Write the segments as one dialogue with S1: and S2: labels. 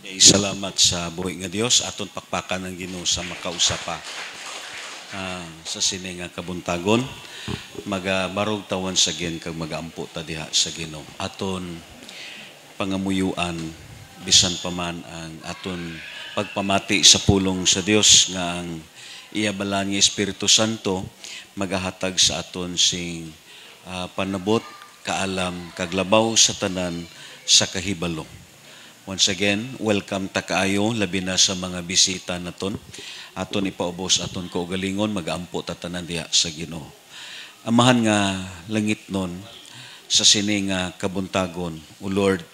S1: Okay, salamat sa buhay nga Dios aton pakpakan ng Ginoo sa makausapa sa sini nga kabuntagon magabarog tawan sa gin kag magaampo ta diha sa Ginoo aton pangamuyuan bisan pa man ang aton pagpamati sa pulong sa Dios nga ang iya balang nga Espiritu Santo magahatag sa aton sing panabot kaalam kaglabaw sa tanan sa kahibalo. Once again, welcome ta kaayo labi na sa mga bisita naton. Aton ipaubos aton kaugalingon magaampo ta tanan diha sa Ginoo. Amahan nga langit nun sa sini nga kabuntagon, O Lord,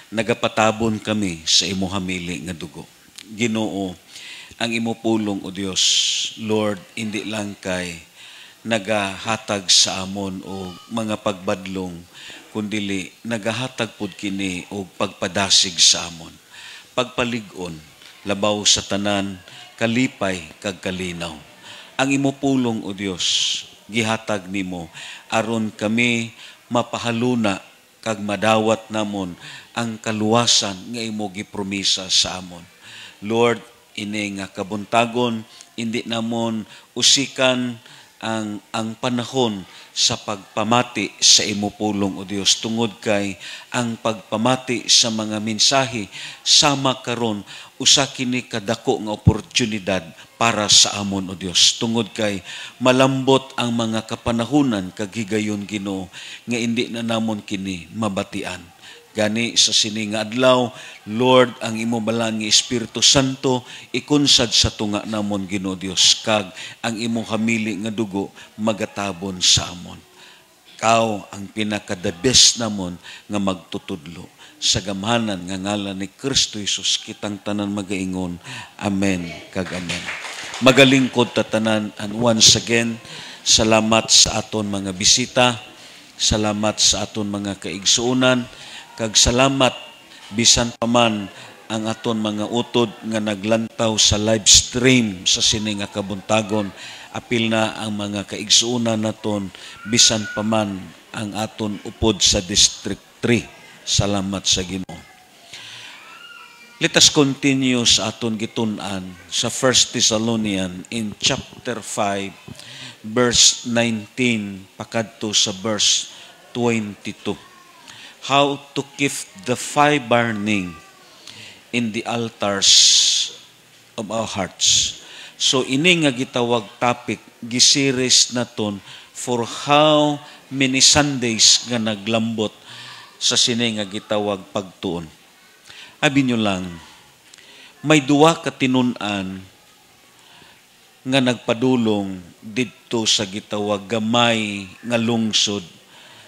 S1: nagapatabon kami sa imo hamili nga dugo. Ginoo, ang imo pulong o Dios, Lord, hindi lang kay nagahatag sa amon o mga pagbadlong kundili nagahatag pud kini og pagpadasig sa amon, pagpalig-on, labaw sa tanan, kalipay kag kalinaw. Ang imo pulong o Dios gihatag nimo aron kami mapahaluna kag madawat namon ang kaluwasan nga imo gipromisa sa amon. Lord, ini nga kabuntagon indi namon usikan ang panahon sa pagpamati sa imo pulong o Dios tungod kay ang pagpamati sa mga mensahe sama karon usa kini kadako nga oportunidad para sa amon o Dios tungod kay malambot ang mga kapanahunan kag higayon Ginoo nga indi na namon kini mabatian. Gani sa sini nga adlaw, Lord, ang imo balang nga Espiritu Santo ikunsad sa tunga namon Ginoo Dios kag ang imo hamili nga dugo magatabon sa amon. Kao ang pinaka-the best namon nga magtutudlo sa gamhanan nga ngalan ni Kristo Jesus kitang tanan magaingon. Amen kag amen. Magalingkod ta tanan and once again salamat sa aton mga bisita, salamat sa aton mga kaigsuonan. Kag salamat bisan pa man ang aton mga utod nga naglantaw sa live stream sa sini nga kabuntagon. Apil na ang mga kaigsuonan naton bisan pa man ang aton upod sa District 3. Salamat sa Ginoo. Let us continue sa aton gitun-an sa 1 Thessalonians in chapter 5 verse 19 pakadto sa verse 22. How to keep the fire burning in the altars of our hearts. So ini nga gitawag topic gisiris naton for how many Sundays nga naglambot sa sini nga gitawag pagtuon. Abi nyo lang, may duwa ka tinun-an nga nagpadulong didto sa gitawag gamay nga lungsod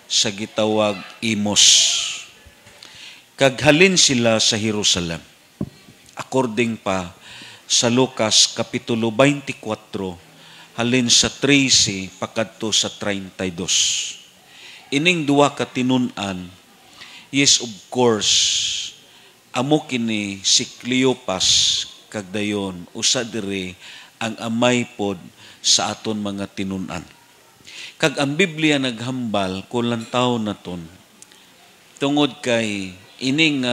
S1: sa gitawag Imos. Kaghalin sila sa Jerusalem. According pa sa Lucas Kapitulo 24, halin sa 13 pakadto sa 32. Ining duwa ka tinun-an, yes of course, amo kini si Cleopas kag dayon usa diri ang amay pod sa aton mga tinun-an. Kag ang Biblia naghambal kulantaw naton tungod kay ining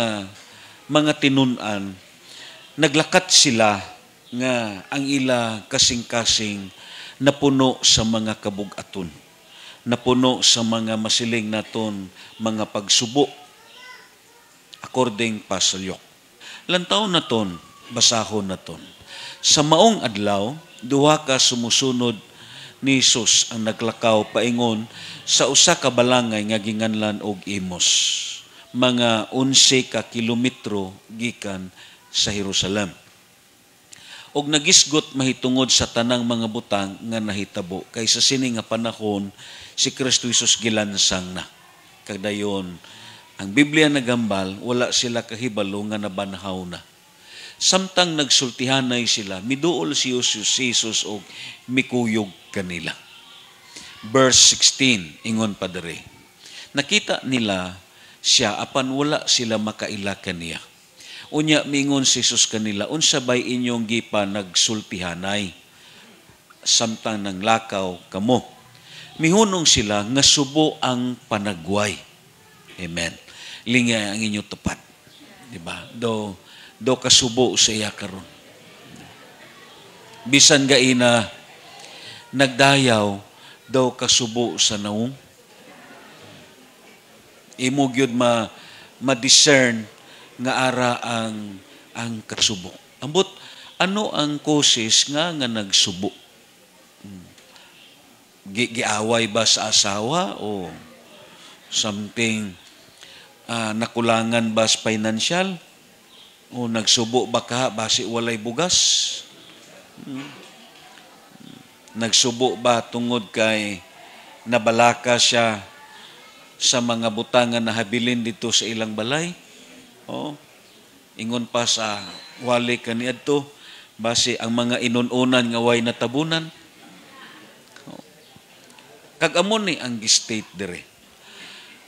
S1: mga tinun-an naglakat sila nga ang ila kasing-kasing napuno sa mga kabug-aton, napuno sa mga masiling naton mga pagsubo according pa sa Luke. Lantaw naton basahon naton sa maong adlaw duha ka sumusunod ni Jesus ang naglakaw paingon sa usa ka balangay nga ginganlan og Imos, mga 11 ka kilometro gikan sa Jerusalem. Og nagisgot mahitungod sa tanang mga butang nga nahitabo kay sa sini nga panahon si Kristo Jesus gilansang na. Kag dayon ang Biblia nagambal wala sila kahibalo nga nabanhaw na. Samtang nagsultihanay sila, miduol si Jesus og mikuyog kanila. Verse 16, ingon pa diri. Nakita nila siya apan wala sila makaila kaniya. Unya mingon si Jesus kanila, unsa bay inyong gipa nagsultihanay samtang nanglakaw kamo? Mihunong sila nga subo ang panagway. Amen. Lingay ang inyong tupat. Diba? Do daw kasubo sa iya karon. Bisan gaina nagdayaw daw kasubo sa naong. Imo gyud ma-discern nga ara ang kasubo. Ambot ano ang causes nga nagsubo? Giaway ba sa asawa o something nakulangan ba sa financial o nagsubo ba ka basi walay bugas? Nagsubo ba tungod kay nabalaka siya sa mga butangan na habilin dito sa ilang balay? O ingon pa sa wali kaniadto basi ang mga inununan nga way natabunan. Kag-amon ni ang state dire.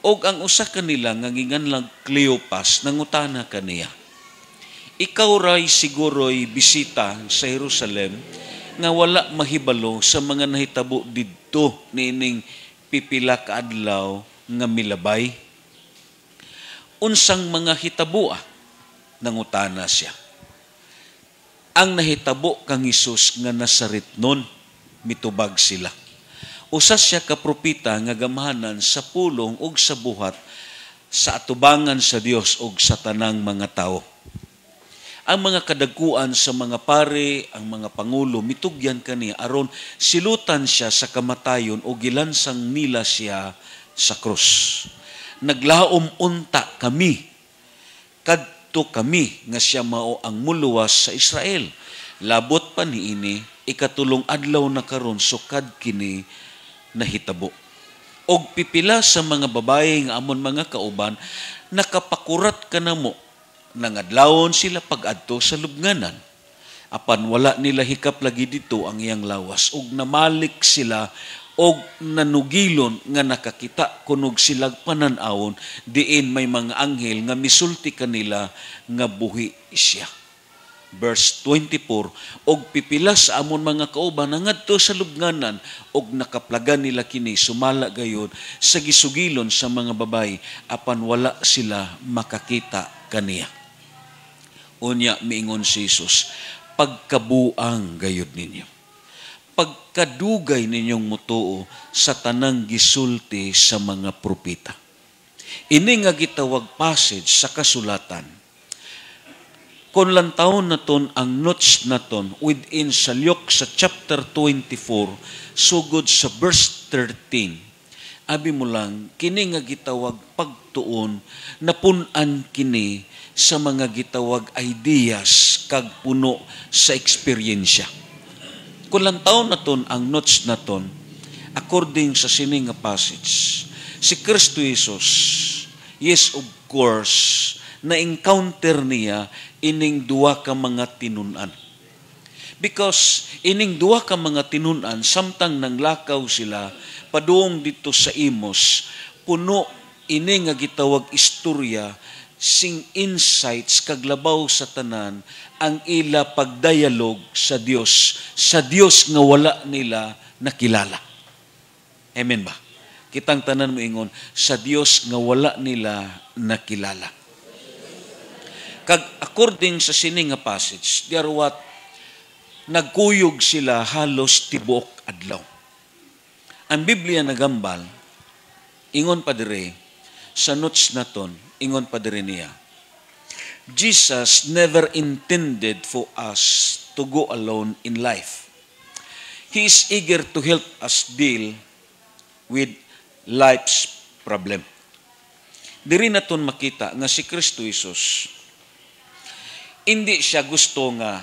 S1: Og ang usa kanila nga nginganlang Cleopas nangutana kaniya. Ikaw ray siguro'y bisita sa Jerusalem nga wala mahibalo sa mga nahitabo didto niining pipila ka adlaw nga milabay. Unsang mga hitabo nangutana siya. Ang nahitabo kang Hesus nga Nazaretnon mitubag sila. Usa siya ka propeta nga gamhanan sa pulong ug sa buhat sa atubangan sa Dios ug sa tanang mga tao. Ang mga kadagkuan sa mga pare, ang mga pangulo, mitugyan kaniya aron silutan siya sa kamatayon o gilansang nila siya sa krus. Naglaom unta kami, kadto kami nga siya mao ang muluwas sa Israel. Labot pa niini, ikatulong adlaw na karon sukad kini nahitabo. Og pipila sa mga babae nga amon mga kauban, nakapakurat ka na mo, nangadlawon sila pag-adto sa lubnganan. Apan wala nila hikap lagi dito ang iyang lawas. Og namalik sila og nanugilon nga nakakita kunog silag pananawon diin may mga anghel nga misulti kanila nga buhi siya. Verse 24, og pipila sa amon mga kauban nangadto sa lubnganan og nakaplagan nila kini sumala gayon sa gisugilon sa mga babay apan wala sila makakita kaniya. Unya miingon si Jesus, pagkabuang gayud ninyo. Pagkadugay ninyong mutuo sa tanang gisulti sa mga propeta. Ini nga gitawag passage sa kasulatan. Kung lantawon naton ang notes naton within sa Luke sa chapter 24 sugod sa verse 13. Abi mo lang kini nga gitawag pagtuon napunan kini sa mga gitawag ideas kag puno sa eksperyensya. Kung lantawon naton ang notes naton according sa sini nga passage, si Kristo Jesus, yes of course, na-encounter niya ining duwa ka mga tinunan. Because ining duwa ka mga tinunan, samtang nanglakaw sila, paduong dito sa Imos, puno ini nga gitawag istorya, sing insights kaglabaw sa tanan, ang ila pagdialog sa Dios nga wala nila nakilala. Amen ba? Kitang tanan mo ingon, sa Dios nga wala nila nakilala. Kag according sa sini nga passage, there what nagkuyog sila halos tibuok adlaw. Ang Biblia nagambal, ingon pa dire, sa notes naton, ingon pa dire niya, Jesus never intended for us to go alone in life. He is eager to help us deal with life's problem. Diri naton makita nga si Kristo Jesus, hindi siya gusto nga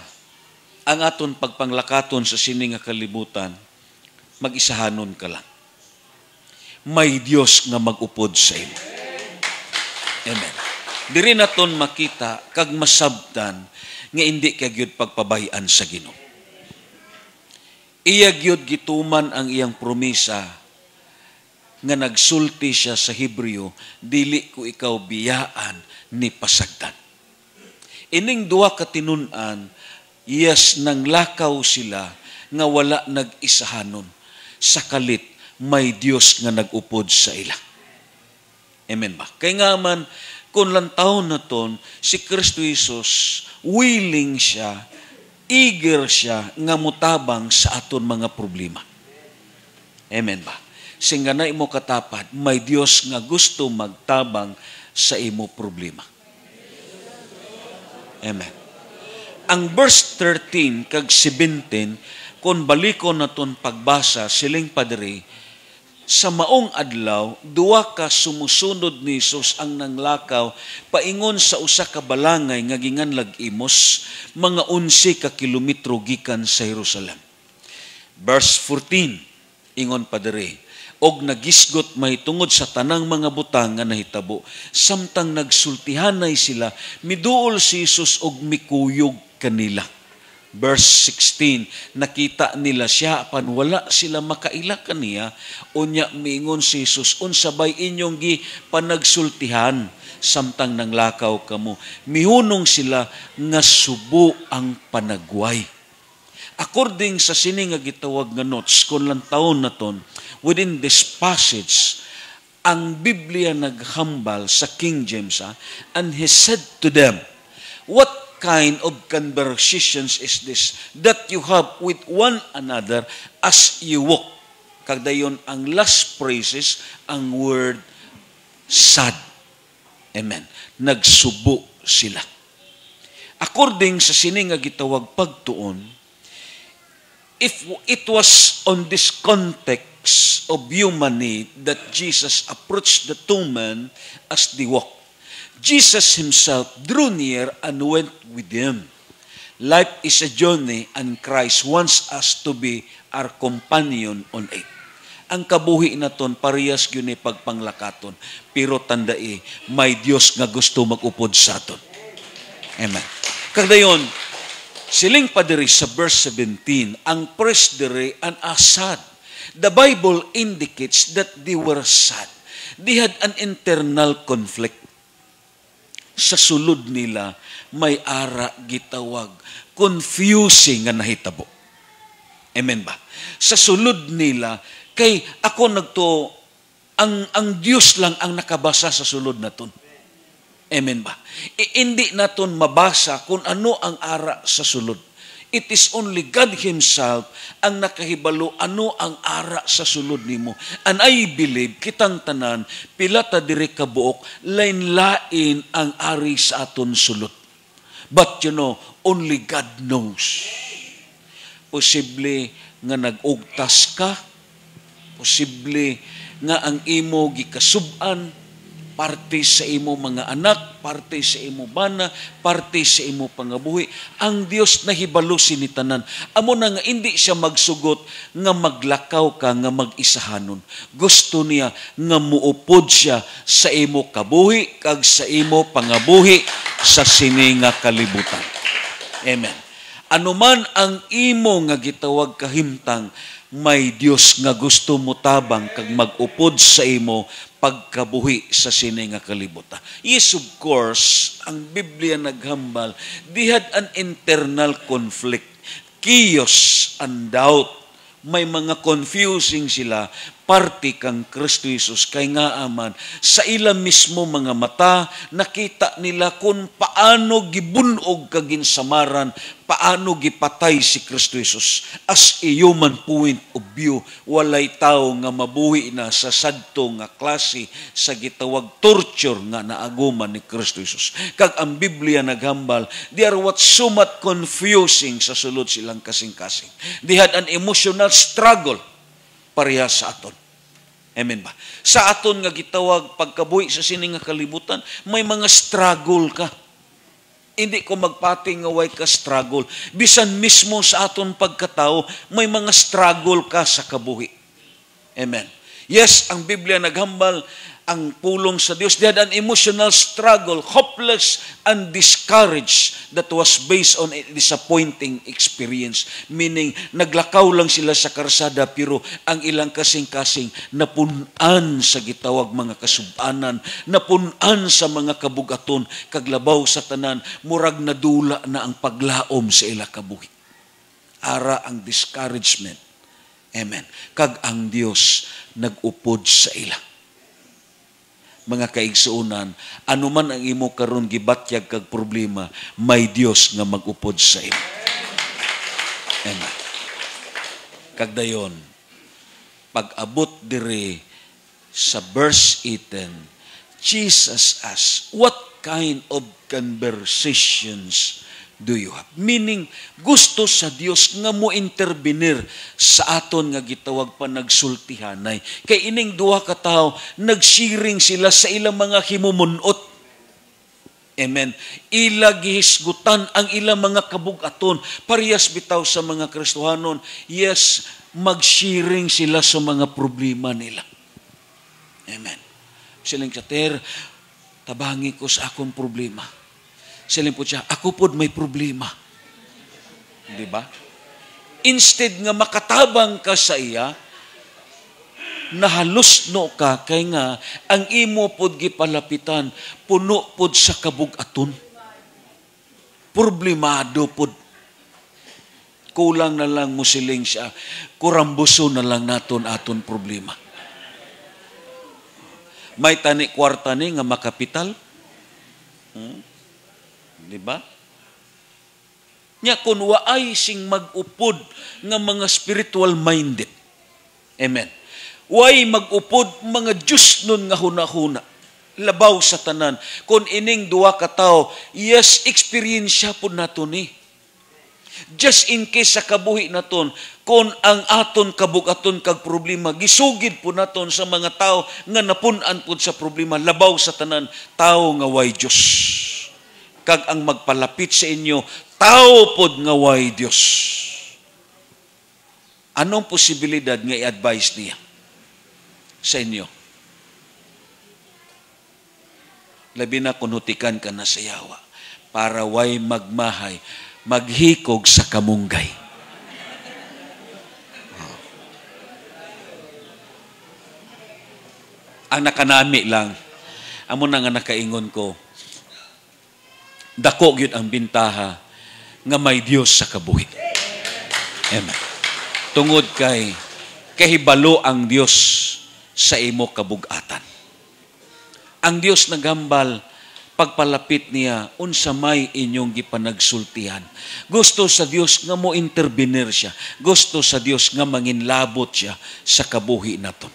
S1: ang aton pagpanglakaton sa sini nga kalibutan, mag-isahanon ka lang. May Dios nga mag-upod sa imo. Amen. Diri naton makita kag masabtan nga hindi kay gyud pagpabayan sa Ginoo. Iya gyud gituman ang iyang promesa nga nagsulti siya sa Hebreo, dili ko ikaw biyaan ni pasagdan. Ining duha ka tinunan, yes, nanglakaw sila nga wala nag-isahanon. Sa kalit, may Dios nga nag-upod sa ila. Amen ba? Kaya nga man, kung lantawon naton, si Kristo Jesus, willing siya, eager siya nga mutabang sa aton mga problema. Amen ba? Singa na imo katapad, may Dios nga gusto magtabang sa imo problema. Amen. Ang verse 13 kag 17, kung balikon naton pagbasa, siling padre, sa maong adlaw, duwa ka sumusunod ni Jesus ang nanglakaw, paingon sa usa ka balangay nga ginganlag Imos, mga 11 ka kilometro gikan sa Jerusalem. Verse 14, ingon padre, og nagisgot may tungod sa tanang mga butang nga nahitabo, samtang nagsultihanay sila, miduol si Jesus og mikuyog kanila. Verse 16, nakita nila siya, apan wala sila makaila kaniya, unya miingon si Jesus, unsabay inyong panagsultihan, samtang nanglakaw kamo. Mihunong sila nga subo ang panagway. According sa sini nga gitawag nga notes, kung lang taon na ton, within this passage, ang Biblia naghambal sa King James, and he said to them, what kind of conversations is this that you have with one another as you walk? Kagdayon ang last phrases, ang word sad. Amen. Nagsubo sila. According sa sini nga gitawag pagtuon, if it was on this context of human need that Jesus approached the two men as they walked, Jesus himself drew near and went with them. Life is a journey and Christ wants us to be our companion on it. Ang kabuhi naton parehas gyud ni pagpanglakaton, pero tandai may Dios nga gusto mag-upod sa aton. Amen. Kagdayon, siling pa diri sa verse 17, ang press diri an asad. The Bible indicates that they were sad. They had an internal conflict. Sa sulod nila, may ara gitawag, confusing nga nahitabo. Amen ba? Sa sulod nila, kay ako ang Diyos lang ang nakabasa sa sulod naton. Amen ba? Hindi naton mabasa kung ano ang ara sa sulod. It is only God Himself ang nakahibalo ano ang ara sa sulod nimo. And I believe, kitang tanan, pila ta diri kabuok, lain-lain ang ari sa aton sulod. But you know, only God knows. Posible nga nag-ugtas ka, posible nga ang imo gikasub-an, parte sa imo mga anak, parte sa imo bana, parte sa imo pangabuhi. Ang Dios nahibalo sinitanan. Amo na nga hindi siya magsugot nga maglakaw ka, nga mag-isahanon. Gusto niya nga muupod siya sa imo kabuhi, kag sa imo pangabuhi sa sini nga kalibutan. Amen. Anuman ang imo nga gitawag kahimtang, may Dios nga gusto mo tabang kag mag-upod sa imo pagkabuhi sa sini nga kalibutan. Yes, of course, ang Biblia naghambal, they had an internal conflict, chaos and doubt. May mga confusing sila, parte kang Kristo Jesus, kay nga aman, sa ila mismo mga mata, nakita nila kung paano gibunog kaginsamaran, paano gipatay si Kristo Jesus. As a human point of view, walay tao nga mabuhi na sa sadto nga klase sa gitawag torture nga naaguman ni Kristo Jesus. Kag ang Biblia naghambal, they are what so much confusing sa sulod silang kasing-kasing. They had an emotional struggle parehas sa aton. Amen ba? Sa aton nga gitawag pagkabuhi sa sini nga kalibutan, may mga struggle ka. Hindi ko magpati nga way ka struggle. Bisan mismo sa aton pagkatao, may mga struggle ka sa kabuhi. Amen. Yes, ang Biblia naghambal, ang pulong sa Diyos. They had an emotional struggle, hopeless and discouraged that was based on a disappointing experience. Meaning, naglakaw lang sila sa karsada pero ang ilang kasing-kasing napunan sa gitawag mga kasubanan, napunan sa mga kabugaton, kaglabaw sa tanan, murag nadula na ang paglaom sa ila kabuhi. Ara ang discouragement. Amen. Kag ang Dios nag-upod sa ila. mga kaigsuunan, anuman ang imo karon gibatyag kag problema, may Dios nga mag-upod sa imo. Amen. Kagdayon, pag-abot dire sa verse 18, Jesus asked, what kind of conversations do you have? Meaning, gusto sa Dios nga mo intervenir sa aton nga gitawag pa nagsultihanay. Kay ining duha ka tawo, nagsharing sila sa ilang mga himumunot. Amen. Ila gihisgutan ang ilang mga kabugaton. Parehas bitaw sa mga Kristohanon. Yes, mag-sharing sila sa mga problema nila. Amen. Siling kater, tabangi ko sa akong problema. Siling po siya, ako po may problema. Di ba? Instead nga makatabang ka sa iya, nahalusno ka, kay nga, ang imo pod gipalapitan, puno pod sa kabugaton. Problemado pod. Kulang na lang mo siling siya, kurambuso na lang naton aton problema. May tani kwarta ni nga makapital. Di ba? Nya kun waay sing mag-upod nga mga spiritual minded. Amen. Way mag-upod mga Diyos nun nga hunahuna. Labaw sa tanan. Kung ining duwa ka tao, yes, experience po nato ni. Just in case sa kabuhi naton, kung ang aton kabugaton kag problema, gisugid po naton sa mga tao nga napunan po sa problema, labaw sa tanan, tao nga way Diyos. Kag ang magpalapit sa inyo, tao pod nga way Diyos. Anong posibilidad nga i-advise niya sa inyo? Labi na kung hutikan ka na sa yawa, para way magmahay, maghikog sa kamunggay. Ang nakanami lang, amo na nga nakaingon ko, dako gyud ang bintaha nga may Dios sa kabuhi. Amen. Tungod kay kahibalo ang Dios sa imo kabug-atan. Ang Dios nagambal pagpalapit niya unsa may inyong gipanagsultihan. Gusto sa Dios nga mo intervenir siya. Gusto sa Dios nga manginlabot siya sa kabuhi naton.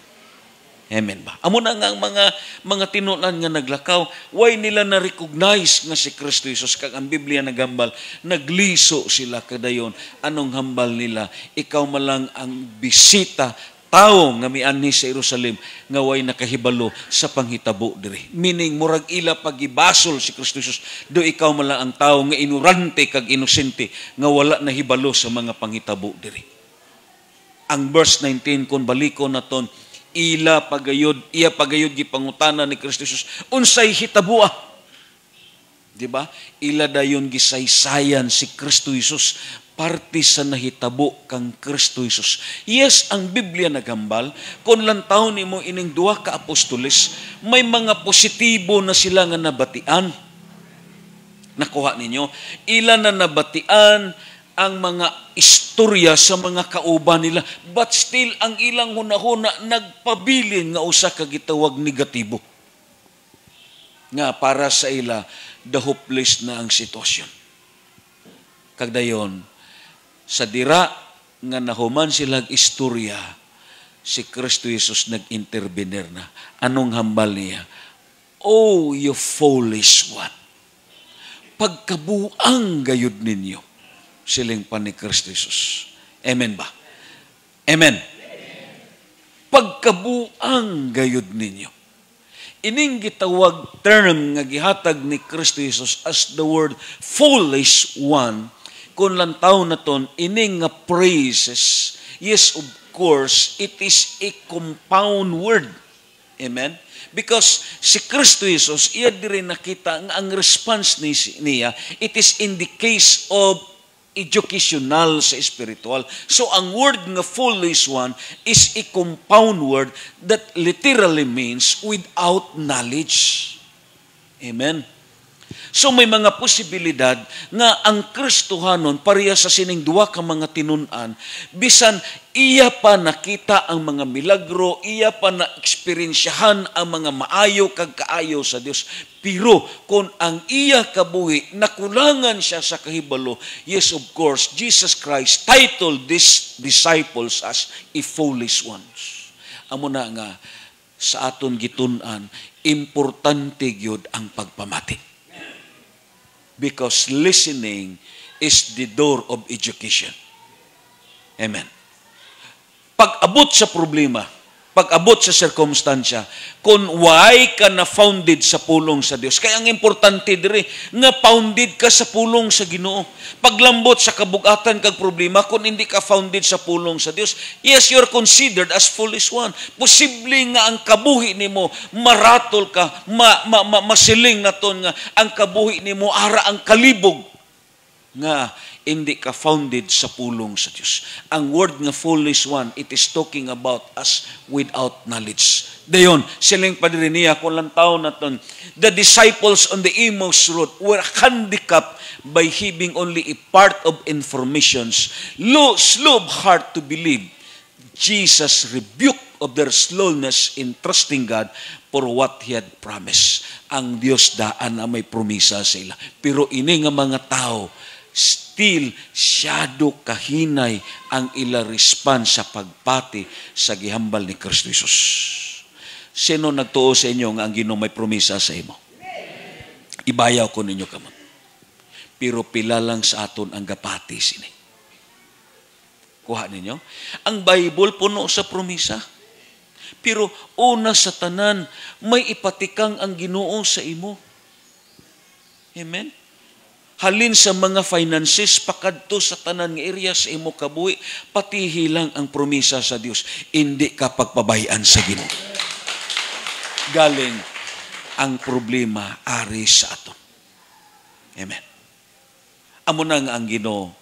S1: Amen ba? Amo na nga ang mga tinunan nga naglakaw, way nila na-recognize nga si Kristo Jesus, kag ang Biblia nagambal, nagliso sila kadayon. Anong hambal nila? Ikaw malang ang bisita, tao nga mianhi sa Jerusalem, nga way nakahibalo sa panghitabo diri. Meaning, murag ila pagibasol si Kristo Jesus, do ikaw malang ang tao nga inurante kag inosente, nga wala nahibalo sa mga panghitabo diri. Ang verse 19, kung baliko naton, iya pagayod gipangutana ni Kristo Jesus, unsay hitabuah? Di ba? Ila dayon gisaysayan si Kristo Jesus, parte sa nahitabo kang Kristo Jesus. Yes, ang Biblia nagambal, kung lantaw ni mo ining duha ka apostoles, may mga positibo na sila nga nabatian. Nakuha ninyo? Ila na nabatian ang mga istorya sa mga kauban nila, but still ang ilang hunahuna nagpabilin nga usa ka gitawag negatibo. Nga para sa ila, the hopeless na ang sitwasyon. Kagdayon, sa dira nga nahuman silang istorya, si Kristo Jesus nag-intervenir na. Anong hambal niya? Oh, you foolish one. Pagkabuang gayud ninyo. Siling pa ni Kristo Jesus. Amen ba? Amen. Pagkabuang gayud ninyo. Ining gitawag term nga gihatag ni Kristo Jesus as the word foolish one, kung lantaw naton ining nga praises, yes, of course, it is a compound word. Amen? Because si Kristo Jesus, iya diri nakita nga ang response niya, it is in the case of educational sa spiritual. So, ang word nga foolish one is a compound word that literally means without knowledge. Amen? So may mga posibilidad nga ang Kristohanon pareha sa sining duwa ka mga tinun-an, bisan iya pa nakita ang mga milagro, iya pa na-eksperyensyahan ang mga maayo kag kaayo sa Dios. Pero kung ang iya kabuhi nakulangan siya sa kahibalo, yes, of course, Jesus Christ titled these disciples as a foolish ones. Amo na nga sa aton gitun-an, importante gyud ang pagpamati. Because listening is the door of education. Amen. Pag-abot sa problema, pag-abot sa circumstansya, kung why ka na founded sa pulong sa Dios. Kaya ang importante diri nga founded ka sa pulong sa Ginoo. Paglambot sa kabugatan kag problema, kung hindi ka founded sa pulong sa Dios, yes, you're considered as foolish one. Posible nga ang kabuhi nimo maratol ka, masiling naton nga ang kabuhi nimo ara ang kalibog nga hindi ka founded sa pulong sa Diyos. Ang word nga foolish one, it is talking about us without knowledge. Dayon, siling padriniya, kung lang taon naton, the disciples on the Emmaus road were handicapped by having only a part of informations, slow of heart to believe. Jesus rebuked of their slowness in trusting God for what He had promised. Ang Diyos daan na may promisa sa ila. Pero ini nga mga tao, still, syado kahinay ang ila response sa pagpati sa gihambal ni Kristo Jesus. Sino nagtuo sa inyo nga ang Ginoo may promisa sa imo? Ibayaw ko ninyo kamot. Pero pila lang sa aton ang gapati sini. Kuha ninyo? Ang Bible puno sa promisa. Pero una sa tanan, may ipatikang ang Ginoo sa imo. Amen? Halin sa mga finances, pakadto sa tanan ng area sa imo kabuhi, pati hilang ang promisa sa Dios. Hindi ka pagpabayaan sa Ginoo. Galing ang problema ari sa ato. Amen. Amo na nga ang Ginoo,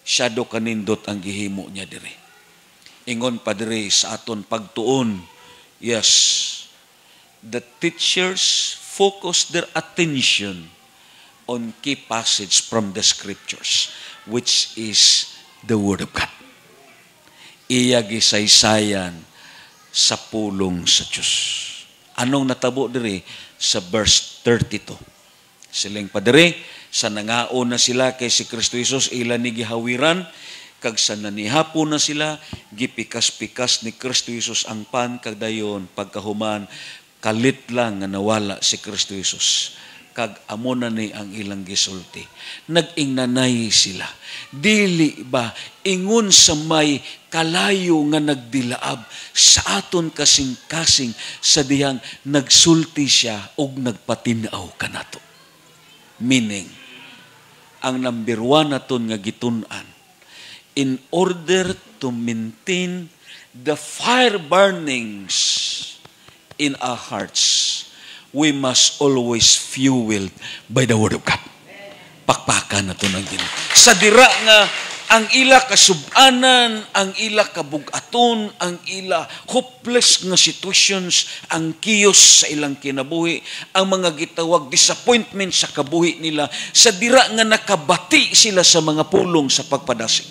S1: syado kanindot ang gihimo niya dire. Ingon pa dire sa aton pagtuon, yes, the teachers focus their attention on key passage from the scriptures, which is the Word of God. Iya gisaysayan sa pulong sa Diyos. Anong natabo diri sa verse 32? Siling pa diri, sa nangaon na sila kay si Kristo Jesus, ila ni gihawiran, kag sa nanihapon na sila, gipikas-pikas ni Kristo Jesus ang pan, kag dayon pagkahuman, kalit lang nga nawala si Kristo Jesus. Kag amo na ni ang ilang gisulti. Nag-ingnanay sila. Dili ba ingon sa may kalayo nga nagdilaab sa aton kasing-kasing sa diyang nagsulti siya og nagpatinaw kanato. Meaning, ang number one naton nga gitun-an, in order to maintain the fire burnings in our hearts, we must always fueled by the Word of God. Pakpakan na ito ng Ginoo. Sa dira nga, ang ila kasub-anan, ang ila kabugaton, ang ila hopeless nga situations, ang kiyos sa ilang kinabuhi, ang mga gitawag disappointment sa kabuhi nila, sa dira nga nakabati sila sa mga pulong sa pagpadasig.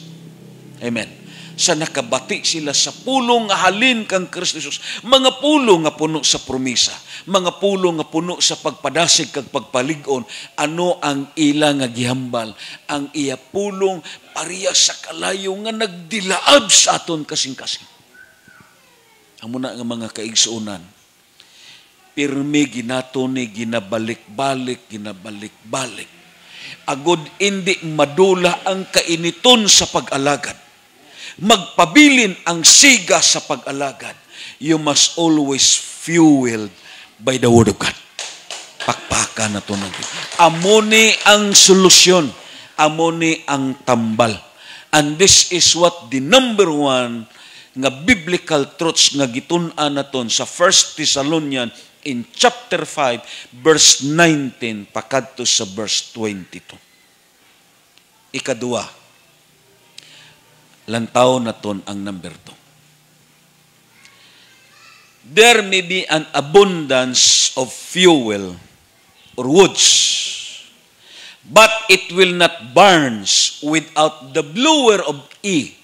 S1: Amen. Sa nakabati sila sa pulong nga halin kang Kristo Jesus. Mga pulong nga puno sa promisa. Mga pulong nga puno sa pagpadasig kag pagpalig-on. Ano ang ila nga gihambal? Ang iya pulong pareha sa kalayo nga nagdilaab sa aton kasing-kasing. Amo na nga mga kaigsuonan. Pirmi ginato ni ginabalik-balik. Agod hindi madula ang kainiton sa pag-alagad. Magpabilin ang siga sa pag-alagad. You must always fueled by the Word of God. Pakpakan na ito ng Diyos. Amoni ang solusyon. Amoni ang tambal. And this is what the number one nga biblical truths nga gitun-an naton sa 1 Thessalonians in chapter 5, verse 19, pakadto sa verse 22. Ikadua, lantaw naton ang number 2. There may be an abundance of fuel or woods. But it will not burn without the blower of E.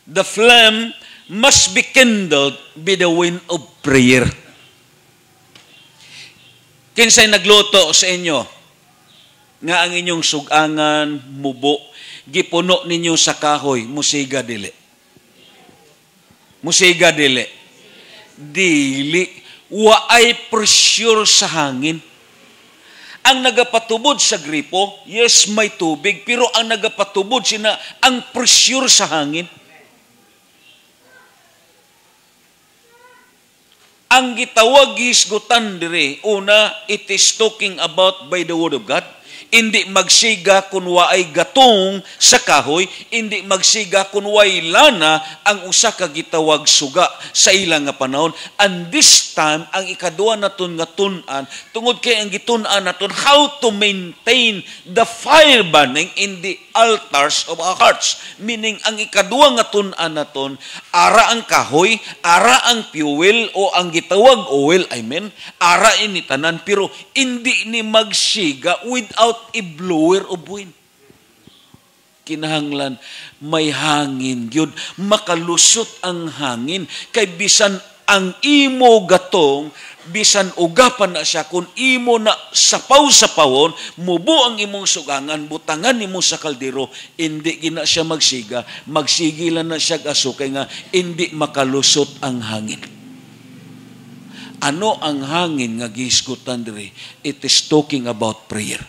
S1: The flame must be kindled by the wind of prayer. Kinsay nagluto sa inyo nga ang inyong sugangan, mubo, gipuno ninyo sa kahoy, musiga dili. Musiga dili. Dili. Waay pressure sa hangin. Ang nagapatubod sa gripo, yes, may tubig, pero ang nagapatubod sina ang pressure sa hangin. Ang gitawag gisgutan dire, una, it is talking about by the word of God. Hindi magsiga kung waay gatong sa kahoy, hindi magsiga kung waay lana ang usa ka gitawag suga sa ilang nga panahon. And this time, ang ikaduha naton nga tun-an, tungod kay ang gitun-an naton how to maintain the fire burning in the altars of our hearts. Meaning, ang ikaduha nga tun-an naton, ara ang kahoy, ara ang fuel o ang gitawag oil, ara ini tanan, pero hindi ni magsiga without a blower of wind. Kinahanglan may hangin gyud, makalusot ang hangin kay bisan ang imo gatong, bisan ugapan na siya, kung imo na sapaw-sapawon, mubo ang imong sugangan, butangan nimo sa kaldero, hindi gina siya magsiga, magsigilan na siya asukay nga, hindi makalusot ang hangin. Ano ang hangin nga gisgutan diri? It is talking about prayer.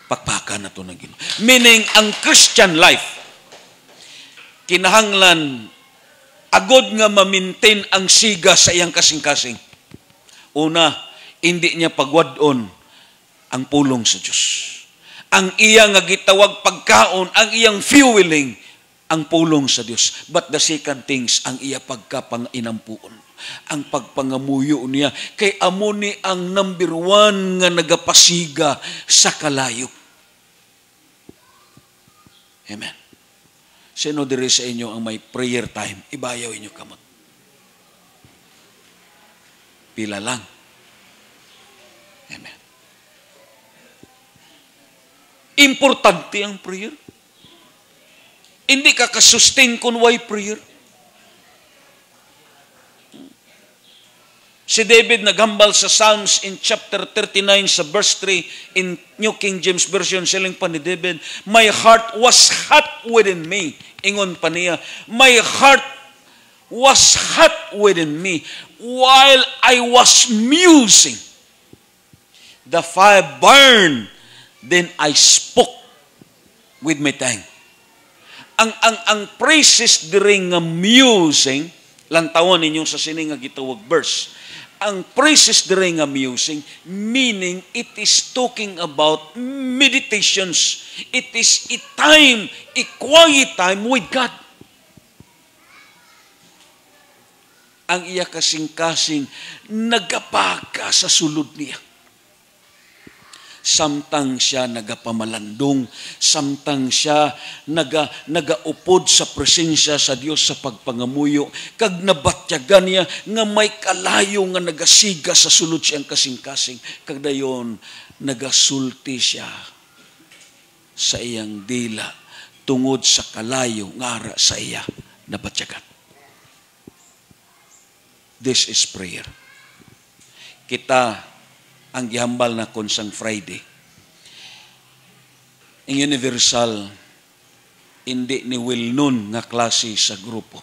S1: Pakpakan na ito ng Ginoo. Meaning, ang Christian life, kinahanglan, agod nga ma-maintain ang siga sa iyang kasing-kasing. Una, hindi niya pagwadon ang pulong sa Diyos. Ang iyang nga gitawag pagkaon, ang iyang fueling, ang pulong sa Diyos. But the second things, ang iya pagkapanginampuon. Ang pagpangamuyo niya, kay amo ni ang number one nga nagapasiga sa kalayo. Amen. Sino diri sa inyo ang may prayer time? Ibayaw inyo kamot. Pila lang. Amen. Importante ang prayer. Hindi ka kasustain kung why prayer. Si David naghambal sa Psalms in chapter 39 sa verse 3 in New King James Version, siling pa ni David, my heart was hot within me. Ingon pa niya, my heart was hot within me while I was musing. The fire burned, then I spoke with my tongue. Ang praises during musing, lantawan ninyo sa sining nga gitawag verse. Ang praises during musing, meaning it is talking about meditations. It is a time, a quiet time with God. Ang iya kasing-kasing nagapaka sa sulod niya. Samtang siya nagapamalandong, samtang siya nagaupod sa presensya sa Dios sa pagpangamuyo, kag nabatyagan niya nga may kalayo nga nagasiga sa sulod siyang kasing-kasing, kag dayon nagasulti siya sa iyang dila tungod sa kalayo nga ara sa iya nabatyagan. This is prayer. Kita ang gihambal na konsang Friday. Ang universal, hindi ni well-known nga klase sa grupo.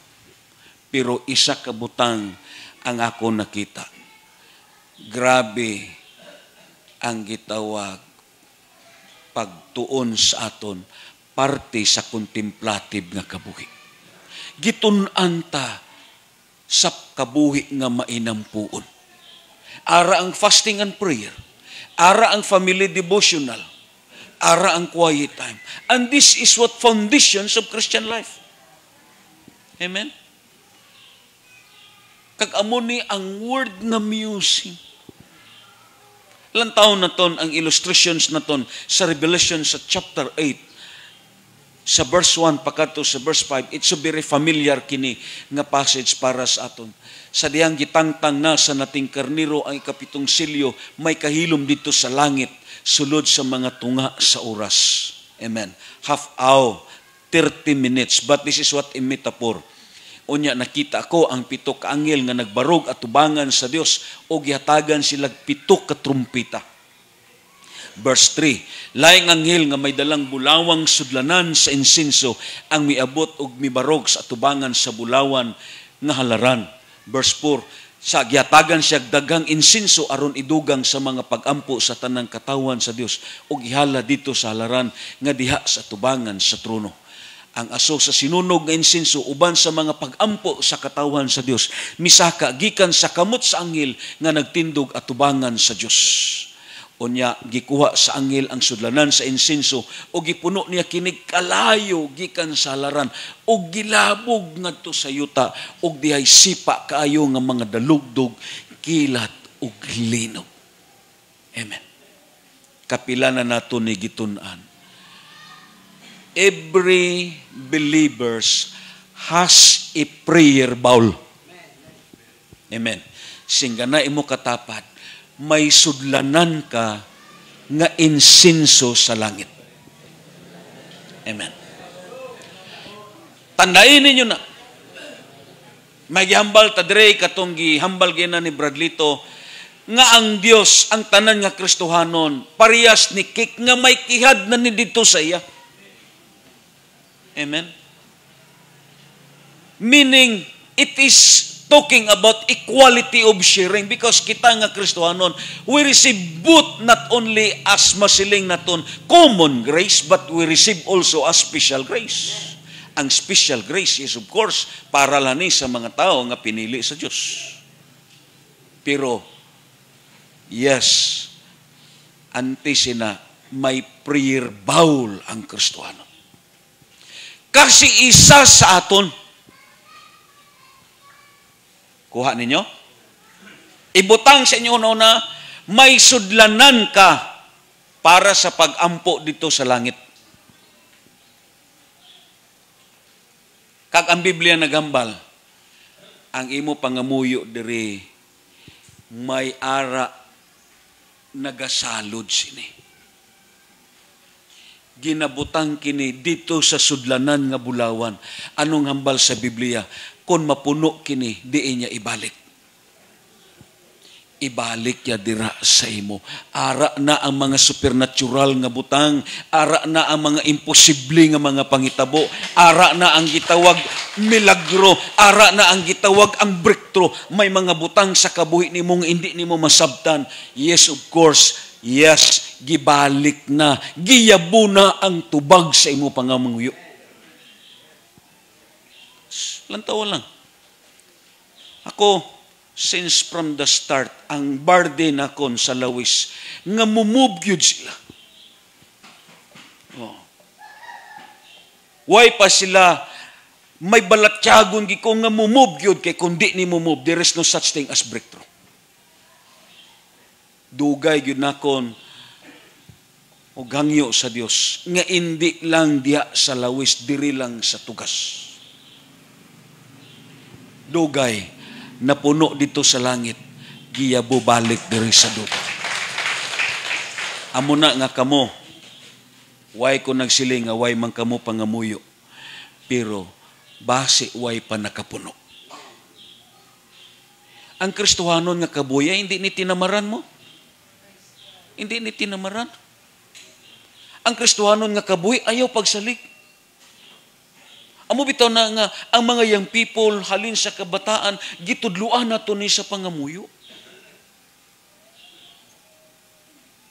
S1: Pero isa ka butang ang ako nakita. Grabe ang gitawag pagtuon sa aton, parte sa contemplative nga kabuhi. Gitun-an ta sa kabuhi nga mainampuon. Ara ang fasting and prayer. Ara ang family devotional. Ara ang quiet time. And this is what foundations of Christian life. Amen? Kag-amo ni ang word na musing. Ilang taon na ton ang illustrations na ton sa Revelation sa chapter 8. sa verse 1 pagkadto sa verse 5, it's so very familiar kini nga passage para sa aton. Sa diyang gitangtang na sa nating karniro ang ikapitong silyo, may kahilom dito sa langit, sulod sa mga tunga sa oras. Amen. Half hour, 30 minutes. But this is what a metaphor. Unya, nakita ko ang pito ka anghel nga nagbarog at tubangan sa Dios o gihatagan sila pito ka trumpita. Verse 3, laing anghel nga may dalang bulawang sudlanan sa insinso ang miabot og mibarog sa atubangan sa bulawan nga halaran. Verse 4, sa gihatagan siya dagang insinso aron idugang sa mga pagampo sa tanang katawan sa Dios ug ihala dito sa halaran nga diha sa atubangan sa trono. Ang aso sa sinunog nga insinso uban sa mga pagampo sa katawan sa Dios misaka gikan sa kamot sa anghel nga nagtindog atubangan sa Dios. Unya, gikuha sa anghel ang sudlanan sa insinso o gipuno niya kinig kalayo gikan sa halaran o gilabog ngadto sa yuta o dihay sipa kaayo nga mga dalugdog, kilat o linog. Amen. Kapila na nato ni gitun-an. Every believers has a prayer bowl. Amen. Singgana imo katapat, may sudlanan ka nga insinso sa langit. Amen. Tandain ninyo na. May gihambal tadre katong gihambal gina ni Bradlito nga ang Dios, ang tanan nga Kristohanon, parehas ni Kik nga may kihad na ni dito sa iya. Amen. Meaning, it is talking about equality of sharing because kita nga Kristohanon, we receive both not only as masiling naton common grace, but we receive also a special grace. Ang special grace is of course para lani sa mga tao nga pinili sa Diyos. Pero, yes, antisina, may prayer bowl ang Kristohanon. Kasi isa sa aton, kuha ninyo? Ibutang sa inyo na may sudlanan ka para sa pag-ampo dito sa langit. Kag ang Biblia nagambal, ang imo pangamuyo diri may ara nagasalod sini. Ginabutang kini dito sa sudlanan nga bulawan. Anong hambal sa Biblia? Kung mapuno kini, diin niya ibalik. Ibalik niya dira sa imo. Ara na ang mga supernatural nga butang, ara na ang mga imposible nga mga pangitabo, ara na ang gitawag milagro, ara na ang gitawag ang breakthrough. May mga butang sa kabuhi nimo nga hindi nimo masabtan. Yes, of course. Yes, gibalik na. Giyabo na ang tubag sa imo pangamuyo. Lantaw lang. Ako, since from the start, ang burden akon sa lawis, nga mumove yun sila. Oh. Why pa sila, may balatyagon ko nga mumove yun, kay kundi ni mumove, there is no such thing as breakthrough. Dugay yun nakon, o gangyo sa Dios, nga hindi lang diya sa lawis, diri lang sa tugas. Dugay na puno dito sa langit, giyabo balik diri sa duta. Amo na nga kamo, way ko nagsiling nga way man kamo pangamuyo, pero base way pa nakapuno. Ang Kristohanon nga kabuya, hindi ni tinamaran mo? Hindi ni tinamaran. Ang Kristohanon nga kabuhi, ayaw pagsalig. Amo bitaw na nga, ang mga young people, halin sa kabataan, gitudluan na to ni sa pangamuyo.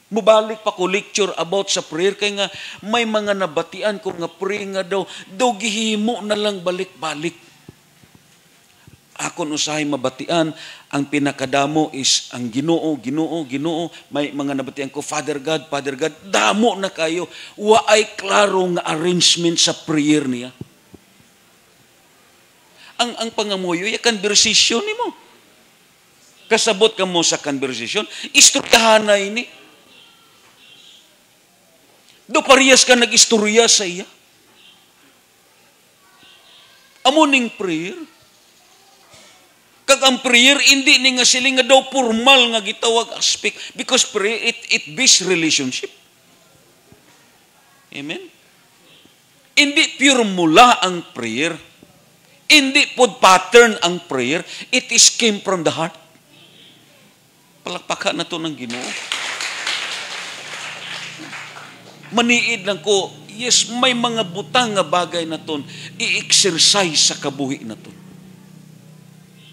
S1: Mubalik pa ko lecture about sa prayer, kaya nga may mga nabatian ko nga prayer nga daw gihimo na lang balik-balik. Akon usahay mabatian, ang pinakadamo is ang Ginoo, Ginoo, Ginoo. May mga nabatian ko, Father God, damo na kayo. Waay klaro nga arrangement sa prayer niya. Ang pangamuyo, yung conversation ni mo. Kasabot ka mo sa conversation, istoryahan na ini. Do parehas ka nag-istorya sa iya. Amuning prayer. Kag ang prayer, hindi ni nga sila nga daw formal nga gitawag aspect. Because prayer, it based relationship. Amen? Hindi pure mula ang prayer. Hindi pod pattern ang prayer. It is came from the heart. Palakpakan na to ng Ginoo. Maniid lang ko, yes, may mga butang nga bagay na ton, i-exercise sa kabuhi na ton.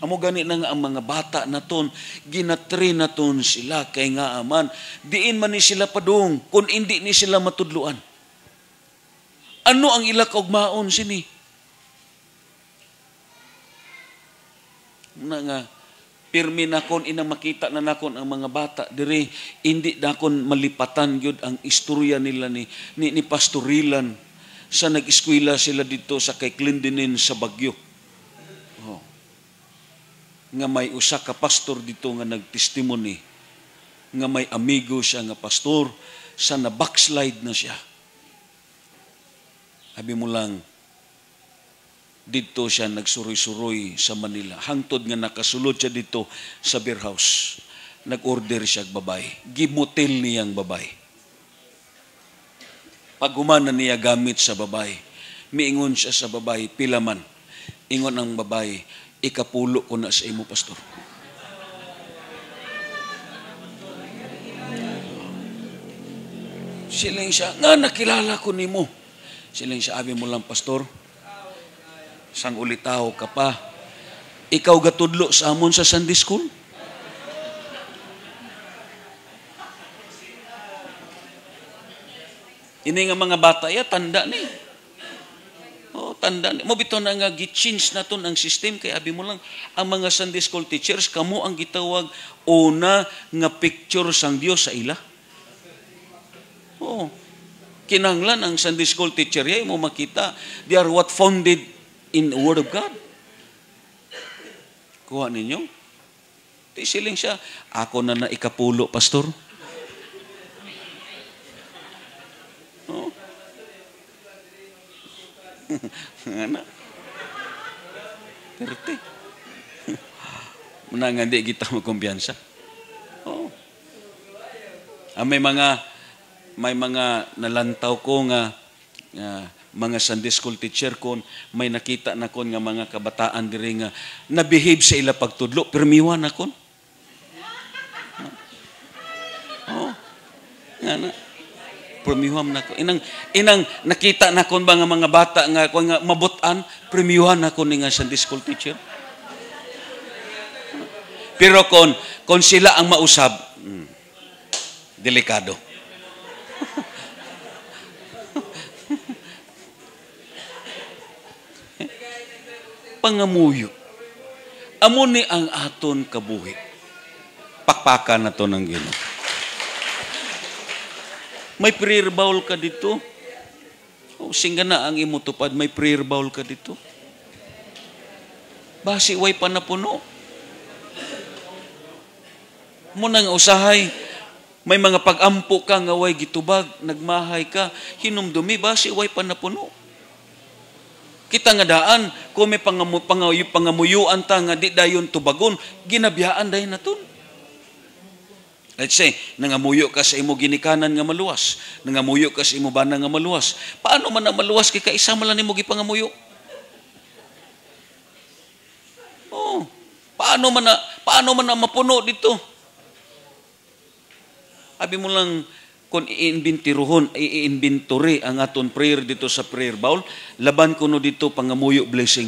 S1: Amo gani na nga ang mga bata na ton, ginatrain na ton sila, kay nga aman, diin man ni sila padung, kung hindi ni sila matudluan. Ano ang ila kaugmaon sini? Na nga, pirmi na kon inang makita na nakon ang mga bata diri, hindi na kon malipatan gyud ang istorya nila ni pastorilan sa nag-eskwela sila dito sa kay Clendenin sa Bagyo. Oh. Nga may usa ka pastor dito nga nagtestimony nga may amigo siya nga pastor sa na backslide na siya. Abi mo lang, dito siya nagsuroy-suroy sa Manila. Hangtod nga nakasulod siya dito sa beer house. Nag-order siya babay. Gimutil niyang babay. Pag humana niya gamit sa babay, miingon siya sa babay, pila man. Ingon ang babay, ikapulo ko na sa imo, pastor. Siling siya, nga nakilala ko nimo. Siling siya, abi mo lang, pastor, sang ulitaw ka pa. Ikaw gatudlo sa amon sa Sunday school? Ini nga mga bata ya, tanda ni. Oh, tanda ni. Mo bitaw na nga gi-change naton ang system kay abi mo lang ang mga Sunday school teachers kamo ang gitawag una nga picture sang Dios sa ila. Oh. Kinahanglan ang Sunday school teacher ya mo makita they are what founded in the Word of God. Kuha ninyo. Di siling siya, ako na ikapulo, pastor. Oh. Nga na. 30. Muna nga di kita magkumpiyansa. Oh. May mga nalantaw ko nga mga Sunday school teacher kon may nakita na kon nga mga kabataan diri nga na-behave sa ila pagtudlo permiwan na kon. Oh. Nga na. Permiwan na kon. Inang nakita na kon ba nga mga bata nga kon nga mabutan permiwan na kon nga Sunday school teacher. Pero kon sila ang mausab, delikado. Pangamuyo. Amo ni ang aton kabuhi. Pakpakan na to ng Ginoo. May prayer bowl ka dito. O singga na ang imutupad, may prayer bowl ka dito. Basi way pa na puno. Muna nga usahay, may mga pag-ampo ka nga way gitubag, nagmahay ka, hinumdumi, basi way pa na puno. Kita nga daan, kung may pangamuyuan ta nga di dayon tubagon, ginabiyaan dayon naton. Let's say, nangamuyo ka sa imo ginikanan nga maluwas, nangamuyo ka sa imo bana nga maluwas. Paano man na maluwas kay kaisa man lang nimo gipangamuyo? Oh, paano man na mapuno dito? Abi mo lang kung i-inventory ang aton prayer dito sa prayer bowl, laban ko no dito pangamuyo blessing.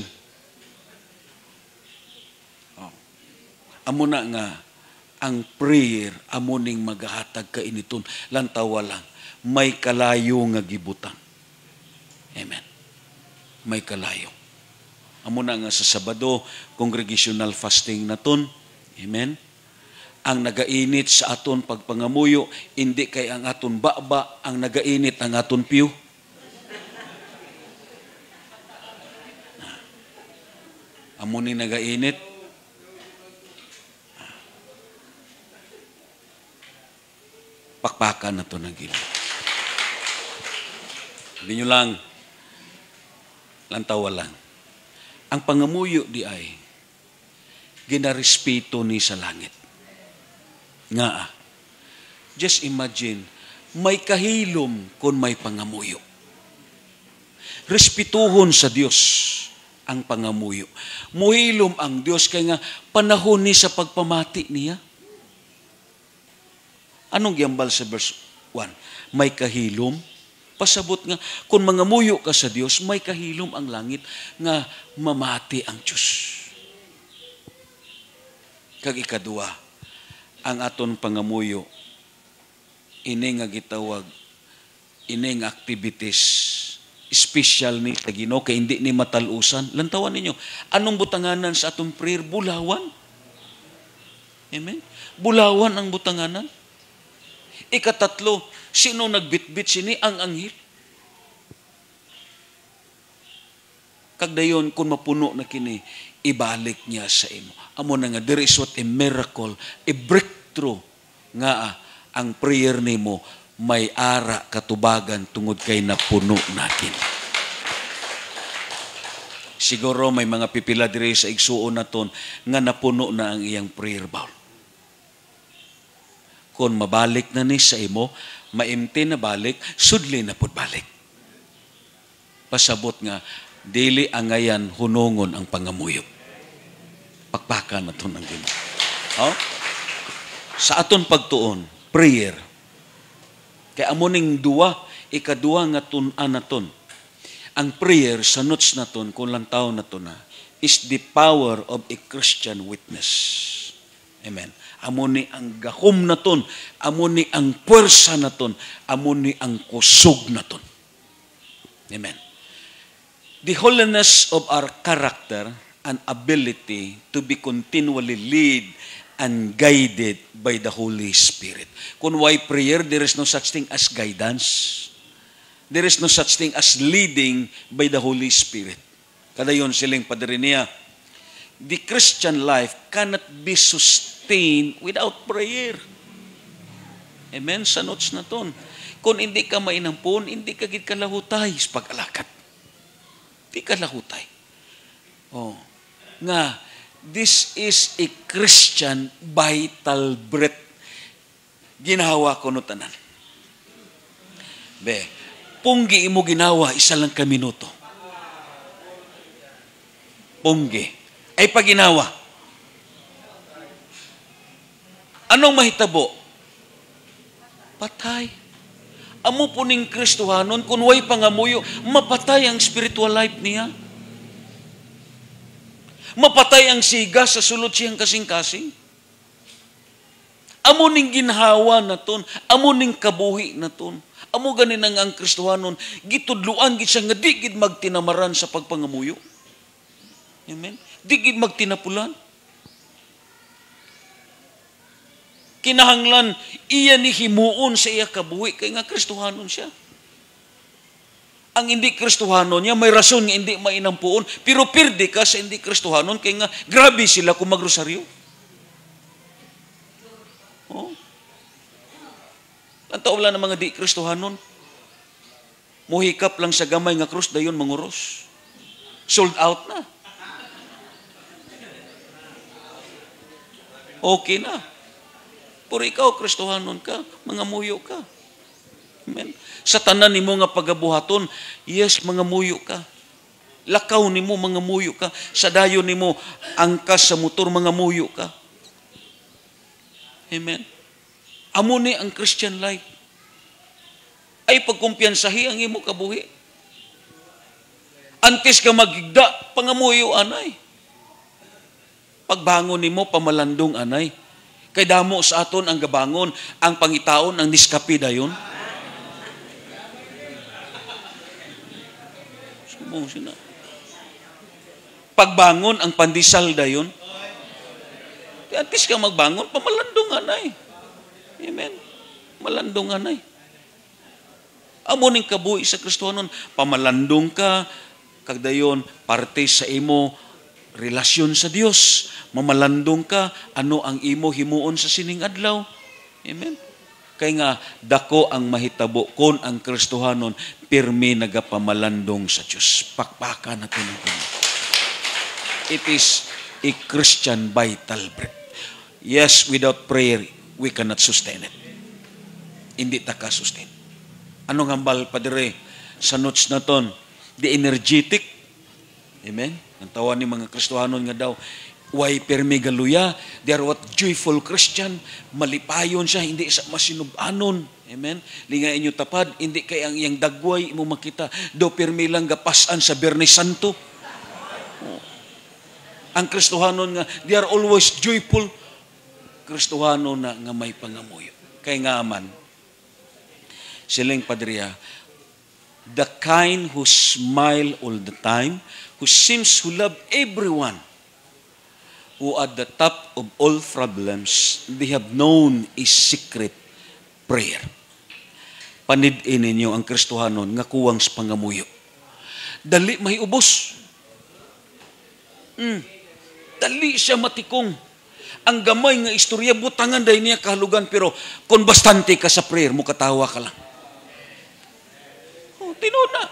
S1: Oh. Amo na nga, ang prayer, amo ning magahatag ka initon, lantawa lang, may kalayo nga gibutang. Amen. May kalayo. Amo na nga sa Sabado, congregational fasting naton. Amen. Ang nagainit sa aton pagpangamuyo, hindi kay ang aton baba, ang nagainit ang aton piyo. Amo ni nagainit. Pakpakan na to ng Ginoo. Sabi nyo lang, lantawa lang. Ang pangamuyo di ay ginarespeto ni sa langit. Nga, just imagine, may kahilom kung may pangamuyo. Respetuhon sa Dios ang pangamuyo. Muhilom ang Dios kay nga panahon ni sa pagpamati niya. Anong giambal sa verse 1? May kahilom. Pasabot nga, kung mangamuyo ka sa Dios, may kahilom ang langit nga mamati ang Diyos. Kag ikadua, ang aton pangamuyo, ini nga gitawag, ini nga activities, special ni sa Ginoo kay hindi ni matalusan. Lantawan ninyo, anong butanganan sa atong prayer? Bulawan. Amen? Bulawan ang butanganan. Ikatatlo, sino nagbitbit sini? Ang anghel. Kagdayon, kung mapuno na kini, ibalik niya sa imo. Amo na nga, there is what a miracle, a breakthrough nga ang prayer nimo may ara katubagan tungod kay napuno natin. Siguro may mga pipila diri sa igsuon naton nga napuno na ang iyang prayer bowl. Kung mabalik na ni sa imo, maimti na balik, sudli na pud balik. Pasabot nga, dili angayan hunongon ang pangamuyo. Pakpakan na ito ng Ginoo. Oh? Sa aton pagtuon, prayer. Kaya amuning duwa, ikaduwa nga tun-an naton. Ang prayer sa notes naton, kung lang tao na to na, is the power of a Christian witness. Amen. Amuni ang gakom naton, amuni ang puwersa naton, amuni ang kusog naton. Amen. The holiness of our character and ability to be continually led and guided by the Holy Spirit. Kung why prayer, there is no such thing as guidance. There is no such thing as leading by the Holy Spirit. Kadayon siling padre niya, the Christian life cannot be sustained without prayer. Amen? Sa notes na ton. Kung hindi ka mainampon, hindi ka gid kalahutay sa pag-alakat. Hindi ka lahutay. Oh. Nga, this is a Christian vital breath. Ginawa ko no tanan. Be, punggi imo ginawa, isa lang ka minuto. Punggi. Ay pag ginawa. Anong mahitabo? Patay. Amo po ning Kristohanon, kung way pangamuyo, mapatay ang spiritual life niya. Mapatay ang siga sa sulod siyang kasing-kasing. Amo ning ginhawa naton, amo ning kabuhi naton. Amo ganin ang Kristohanon, gitudluan gid siya nga di gid magtinamaran sa pagpangamuyo. Amen. Di gid magtinapulan. Kinahanglan iya ni himuon sa iya kabuhi kay nga Kristohanon siya. Ang hindi Kristohanon niya may rason nga hindi mainampuon, pero pirde ka sa hindi Kristohanon kay nga grabe sila kung magrosaryo. Oh. Ang taon lang ng mga di Kristohanon, muhikap lang sa gamay nga krus dayon manguros. Sold out na. Okay na. Pero ikaw, Kristohanon ka, mangamuyo ka. Amen. Sa tanan nimo nga pagabuhaton, yes, mangamuyo ka. Lakaw nimo, mangamuyo ka. Sa dayon nimo, angkas sa motor, mangamuyo ka. Amen. Amo ni ang Christian life. Ay pagkumpiyansahi ang imo kabuhi. Antes ka magigda, pangamuyo anay. Pagbangon nimo, pamalandong anay. Kay damo sa aton ang gabangon, ang pangitaon, ang niskapi dayon. Pagbangon, ang pandisal dayon. Antes ka magbangon, pamalandong anay. Amen. Malandong anay. Amo ning kabuhi sa Kristohanon, pamalandong ka, kagdayon, parte sa imo, relasyon sa Dios. Mamalandong ka, ano ang imo himuon sa sining adlaw. Amen. Kay nga, dako ang mahitabo kon ang Kristohanon pirmi nagapamalandong sa Dios. Pakpakan natin ang Panginoon. It is a Christian vital breath. Yes, without prayer, we cannot sustain it. Hindi ta ka-sustain. Anong hambal, Padre, sa notes na ton? The energetic. Amen? Ang tawa ni mga Kristohanon nga daw, why permi galuya? They are what? Joyful Christian. Malipayon siya, hindi sa masinubanon. Amen? Lingay inyo tapad, hindi kay ang iyang dagway mo makita. Do permi lang gapasan sa Biyernes Santo. Ang Kristohanon nga, they are always joyful. Kristohanon na nga may pangamuyo. Kay nga man, siling Padriya, the kind who smile all the time, who seems to love everyone, who at the top of all problems, they have known a secret prayer. Panid-in ninyo ang Kristohanon nga kuwang sa pangamuyo. Dali may ubos. Dali siya matikong. Ang gamay nga istorya, butangan dahil niya kahalugan, pero kung bastante ka sa prayer, mo katawa ka lang. Tinuna.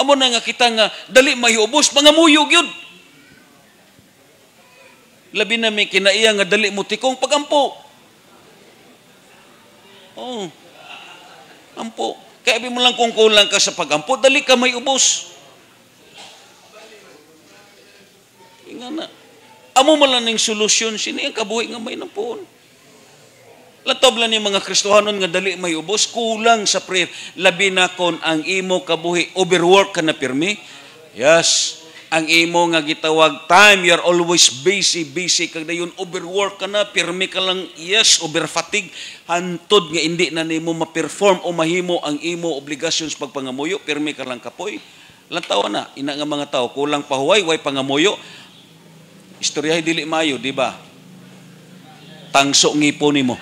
S1: Amo na nga kita nga, dali mahiubos, pangamuyog yun. Labi na may kinaiya nga dali mo tikong pagampo. Oh. Ampo. Kaya mo lang kung kulang ka sa pagampo, dali ka may ubos. Nga na. Amo malang ng solusyon, sini ang kabuhi nga may nampuon. Latob lang yung mga Kristohanon nga dali may ubos, kulang sa prayer. Labi na kon ang imo kabuhi, overwork ka na pirmi. Yes, ang imo nga gitawag time, you're always busy, kag dayon overwork ka na, pirmi ka lang, yes, overfatigue, hantod nga hindi na nimo ma-perform o mahimo ang imo obligations pagpangamuyo, pirmi ka lang kapoy. Lantaw na, ina nga mga tao, kulang pahuway, way pangamuyo. Istoryahay dili mayo, di ba? Tangso ngipo nimo.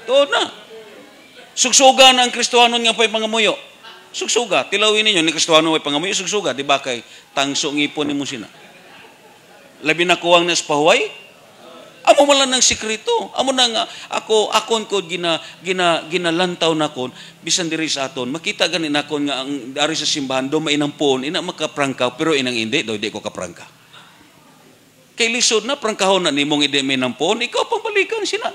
S1: Doon na. Sugsuga na ang Kristohanon nga pa'y pangamuyo. Sugsuga. Tilawin ninyo, ni Kristohanon pa'y pangamuyo, sugsuga. Di ba kay tangso ngipon ni mo sina? Labi na kuwang na spahuay? Amo malang ng sikreto. Amo na nga, akon ko ginalantaw na kon, bisan diri sa aton, makita ganin akon nga ang dari sa simbahan, do mainang poon, ina makaprangkaw, pero inang hindi, do hindi ko kaprangka. Kay lisod na, prangkahon na nimong hindi mainang poon, ikaw pang balikan sina.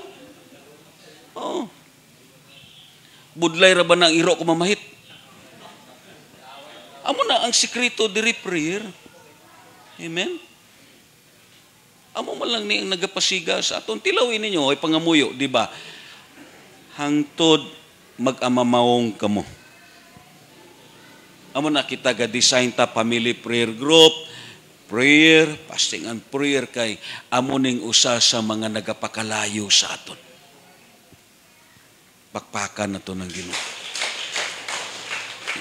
S1: Oh. Budlay ra ba ng iro ko mamahit? Amo na ang sikreto diri prayer. Amen? Amo man lang ni ang nagapasiga sa aton. Tilawin ninyo ay pangamuyo, di ba? Hangtod mag-amamawong kamo. Amo na kita ga-design ta family prayer group, prayer, fasting and prayer kay amo ning usa sa mga nagapakalayo sa aton. Pakpakan na to ng Ginoo.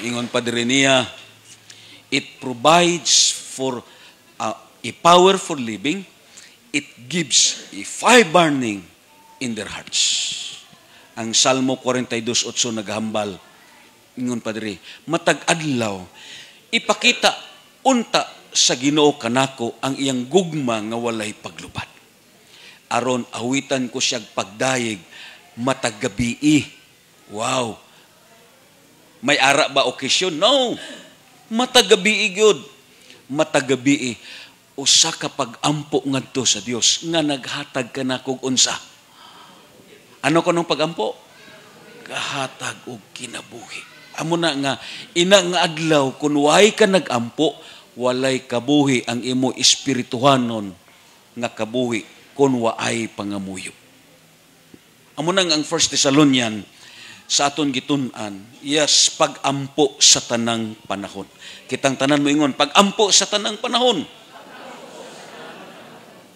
S1: Ingon pa diri niya, it provides for a power for living. It gives a fire burning in their hearts. Ang Salmo 42:8 naghambal. Ingon pa diri, matag adlaw ipakita unta sa Ginoo kanako ang iyang gugma nga walay paglubad. Aron awitan ko siyag pagdayeg matag gabi. Wow. May ara ba okasyon? No. Matag gabi gyud. Matag gabi usa ka pagampo ngadto sa Dios nga naghatag kanako og unsa. Ano kanong pagampo? Kahatag og kinabuhi. Amo na nga ina nga adlaw kun way ka nagampo, walay kabuhi ang imo espirituhanon nga kabuhi kun waay pangamuyo. Amo nang ang 1 Thessalonian sa aton gitun-an, yes, pagampo sa tanang panahon. Kitang tanan mo ingon, pagampo sa tanang panahon.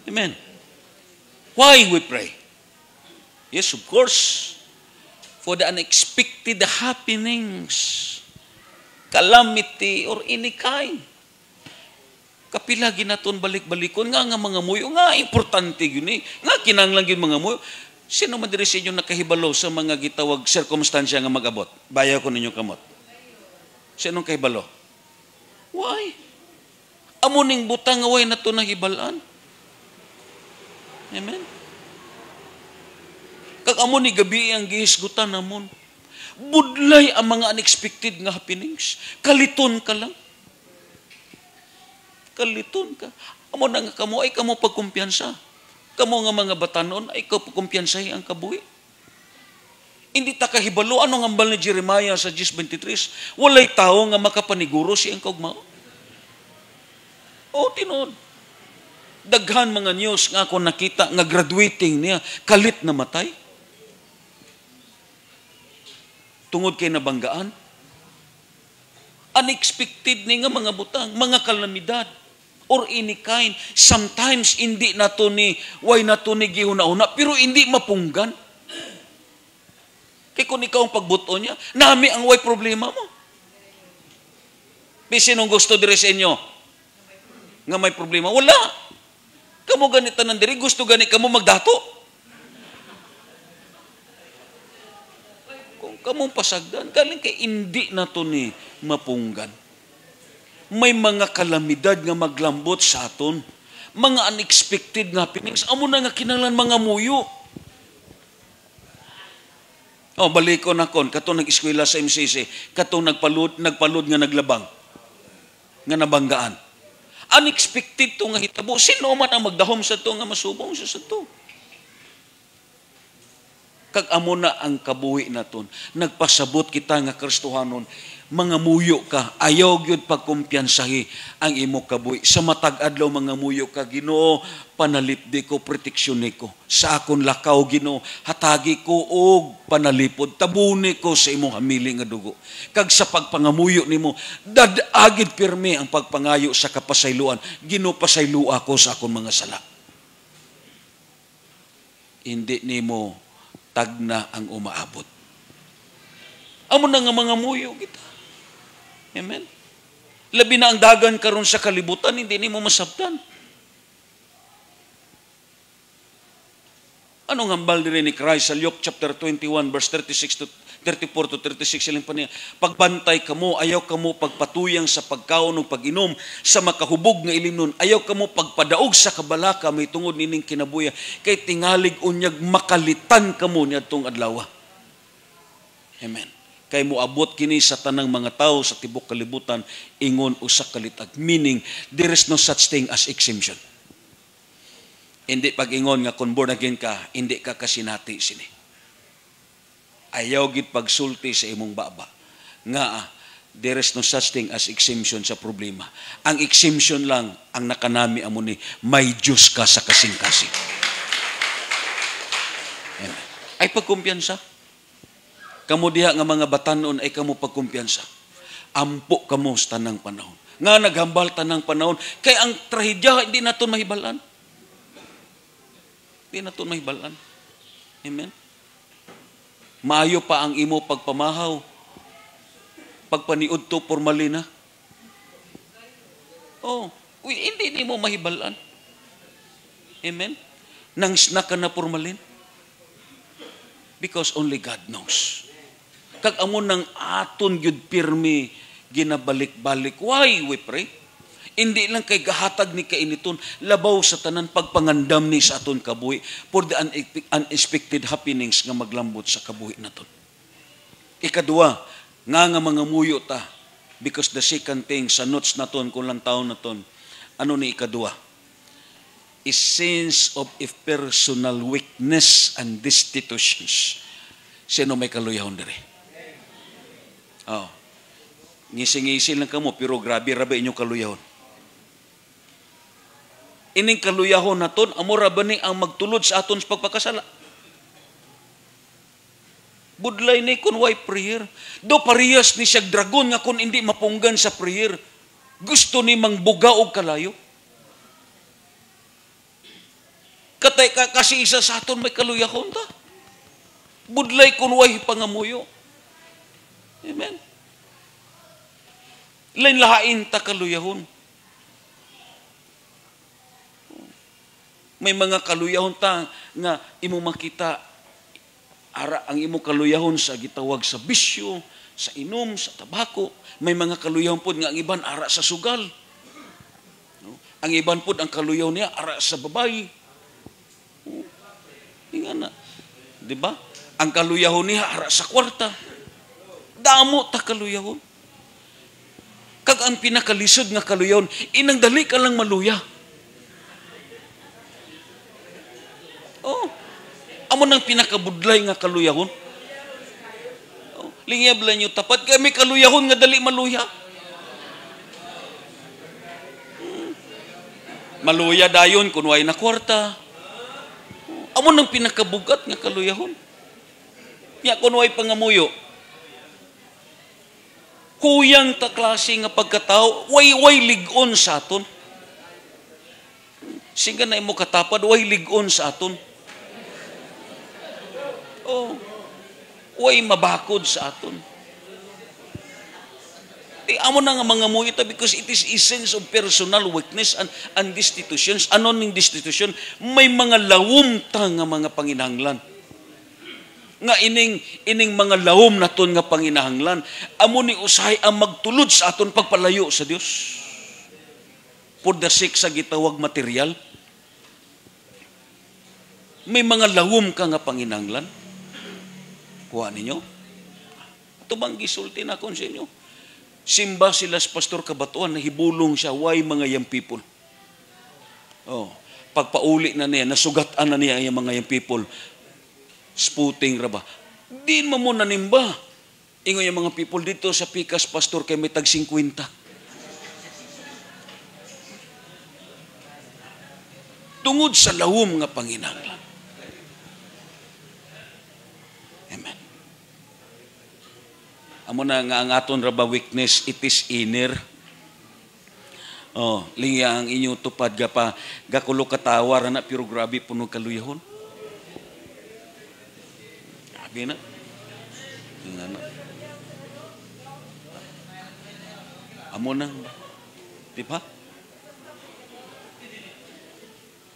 S1: Amen. Why we pray? Yes, of course, for the unexpected happenings, calamity, or any kind. Kapila ginaton balik-balikon, nga mga muyo, nga importante yun nga kinanglang yun mga muyo. Sino man diri sa inyo nakahibalo sa mga gitawag circumstansya nga mag-abot? Bayaw ko ninyo kamot. Sinong kahibalo? Why? Amo ning butang nga way nato nahibalaan. Amen. Kag amo ni gabi ang gihisgutan namon. Budlay ang mga unexpected nga happenings. Kaliton ka lang. Kaliton ka. Amo na nga kamo, ay kamo pagkumpiyansa. Kamo nga mga batanon, ay pagkumpiyansahi ang kabuhi. Hindi ta kahibalo. Ano nga ambal ni Jeremiah sa 10:23? Walay tao nga makapaniguro siyang kaugmao. O, tinod. Daghan mga news nga ako nakita nga graduating niya, kalit na matay. Tungod kay nabanggaan. Unexpected ni nga mga butang, mga kalamidad, or any kind. Sometimes, hindi na to ni, why na to ni gihuna-una, pero hindi mapunggan. Kaya kung ikaw ang pagbuto niya, nami ang way problema mo. May sinong gusto dire sa inyo nga may problema? Wala. Kamu ganita ng diri, gusto gani kamo magdato. Kung kamong pasagdan, galing kay hindi na to ni mapunggan. May mga kalamidad nga maglambot sa aton. Mga unexpected nga happenings. Amo na nga kinalan mga muyo. Oh, balik ko na kon. Katong nag-eskwela sa MCC. Katong nagpalud nga naglabang. Nga nabanggaan. Unexpected to nga hitabo. Sino man ang magdahom sa to nga masubong sa to? Kag amo na ang kabuhi naton. Nagpasabot kita nga Kristohanon, mga muyo ka, ayaw gyud pagkumpiyansahi ang imo kabuhi. Sa matag adlaw mga muyo ka, Ginoo, panalipdi ko, proteksyon ko. Sa akon lakaw, Ginoo, hatagi ko og panalipod, tabuni ko sa imong hamili nga dugo. Kag sa pagpangamuyo nimo, dadagid pirmi ang pagpangayo sa kapasayloan. Ginoo, pasaylo ako sa akon mga sala. Hindi nimo tagna ang umaabot. Amo na nga mga muyo kita. Amen. Labi na ang dagan karon sa kalibutan, hindi nimo masabtan. Anong hambal diri ni Christ sa Luke chapter 21 verse 36 to 34 to 36 silang pa niya, pagbantay kamo, ayaw kamo pagpatuyang sa pagkaon ug pag-inom sa makahubog nga ilinon, ayaw kamo pagpadaog sa kabalaka may tungod nining kinabuya, kay tingalig unyag makalitan kamo niadtong adlaw. Amen. Kay moabot kini sa tanang mga tao sa tibok kalibutan ingon usa ka litag, meaning there is no such thing as exemption. Hindi pag-ingon nga kung born again ka, hindi ka kasinati sini. Ayaw gid pagsulti sa imong baba nga there is no such thing as exemption sa problema. Ang exemption lang ang nakanami amo ni may Diyos ka sa kasing-kasing. Amen. Ay pagkumpiyansa. Kamo diha nga mga batanon ay kamo pagkumpiyansa. Ampo kamo sa tanang panahon. Nga naghambal tanang panahon kay ang trahedya hindi naton mahibalan. Hindi naton mahibalan. Amen. Maayo pa ang imo pagpamahaw. Pagpaniud to formalina. Oh, hindi nimo mahibalan. Amen. Nang snack ka na formalin. Because only God knows. Kag amo nang aton gyud pirmi ginabalik-balik. Why we pray? Hindi lang kay gahatag ni kainiton, labaw sa tanan pagpangandam ni sa aton kabuhi for the unexpected happenings nga maglambot sa kabuhi naton. Ikadua, nga mga muyo ta, because the second thing sa notes naton kung lang taon naton, ano ni ikadua? Is sense of personal weakness and destitutions. Sino may kaluyahon diri? Oh. Ngising-ngising lang kamo, pero grabe inyong kaluyahon. Ining kaluyahon naton, amo ra ba ni ang magtulod sa aton sa pagpakasala? Budlay ni kun why prayer. Do parehas ni siya dragon nga kun hindi mapunggan sa prayer. Gusto ni mangbuga og kalayo. Katay kasi isa sa aton may kaluyahon ta. Budlay kun why pangamuyo. Amen. Lain-lain ta kaluyahon. May mga kaluyahon ta nga imo makita ara ang imo kaluyahon sa gitawag sa bisyo, sa inom, sa tabako. May mga kaluyahon pod nga ang iban ara sa sugal. No? Ang iban pod ang kaluyahon niya ara sa babayi. Ingana. Di ba? Ang kaluyahon niya ara sa kwarta. Damo ta kaluyahon. Kag ang pinakalisod nga kaluyahon, inang dali ka lang maluya. Oh, amo nang pinakabudlay nga kaluyahon. Oh, lingiyab lang nyo, tapat kami kaluyahon nga dali maluya. Maluya dayon kung way na kwarta. Amo nang pinakabugat nga kaluyahon. Ya kung way pangamuyo. Kuyang ta klase nga pagkatao, way ligon sa aton. Sige na imo katapad, way ligon sa aton. Oh, way mabakod sa aton. Amo na nga mga muita because it is essence of personal weakness and destitutions. Ano ning destitution? May mga lawom ta nga mga panginahanglan. Nga ining mga lawom naton nga panginahanglan, amo ni usahay ang magtulod sa aton pagpalayo sa Dios. For the sake sa gitawag material. May mga lawom ka nga panginahanglan. Kuha ninyo. Ito bang gisulti na kon sa inyo? Simba sila sa Pastor Kabatuan, nahibulong siya, why mga young people? Oh, pagpauli na niya, nasugatan na niya yung mga young people, sputing raba. Di mo nanimba. Ingo yung mga people dito sa Pikas, Pastor, kay may tag 50. Tungod sa lawom nga panginahanglan. Amen. Amo na nga ang aton raba weakness, it is inner. Oh, liya ang inyo tupad gakulo katawar na pero grabe puno kaluyahon. Grabe na. Ingana. Amo nang, di ba?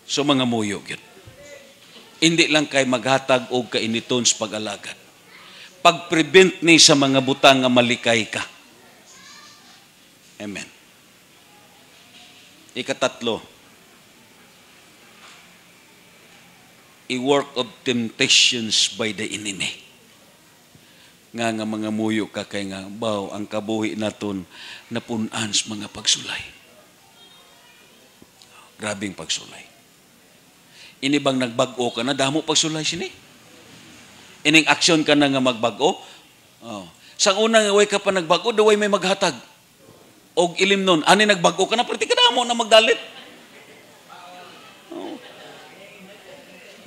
S1: So mga muyo gyud. Hindi lang kay maghatag og kainiton sa pag-alagad. Pag-prevent ni sa mga butang nga malikay ka. Amen. Ikatatlo, a work of temptations by the enemy. Nga mga muyo ka kay nga baw ang kabuhi naton napunan sa mga pagsulay. Grabing pagsulay. Ini bang nagbag-o ka na damo pagsulay sini? Ining aksyon ka na nga magbago. Oh. Sa unang way ka pa nagbago, daway may maghatag. Og ilim nun, ani nagbago ka na, pati ka na mo na magdalit. Oh.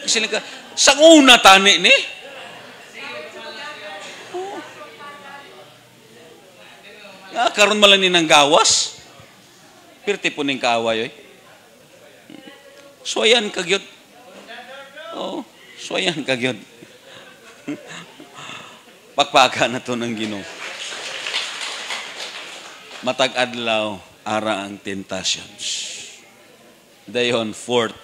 S1: Sila ka, sa una tani ni? Oh. Karon malang ni ng gawas. Pirti po ning kaaway. Soyan kagyot. Oh, soyan kagyot. Pagpaka na to ng Ginoo. Matag adlaw ara ang temptations. Dayon fourth,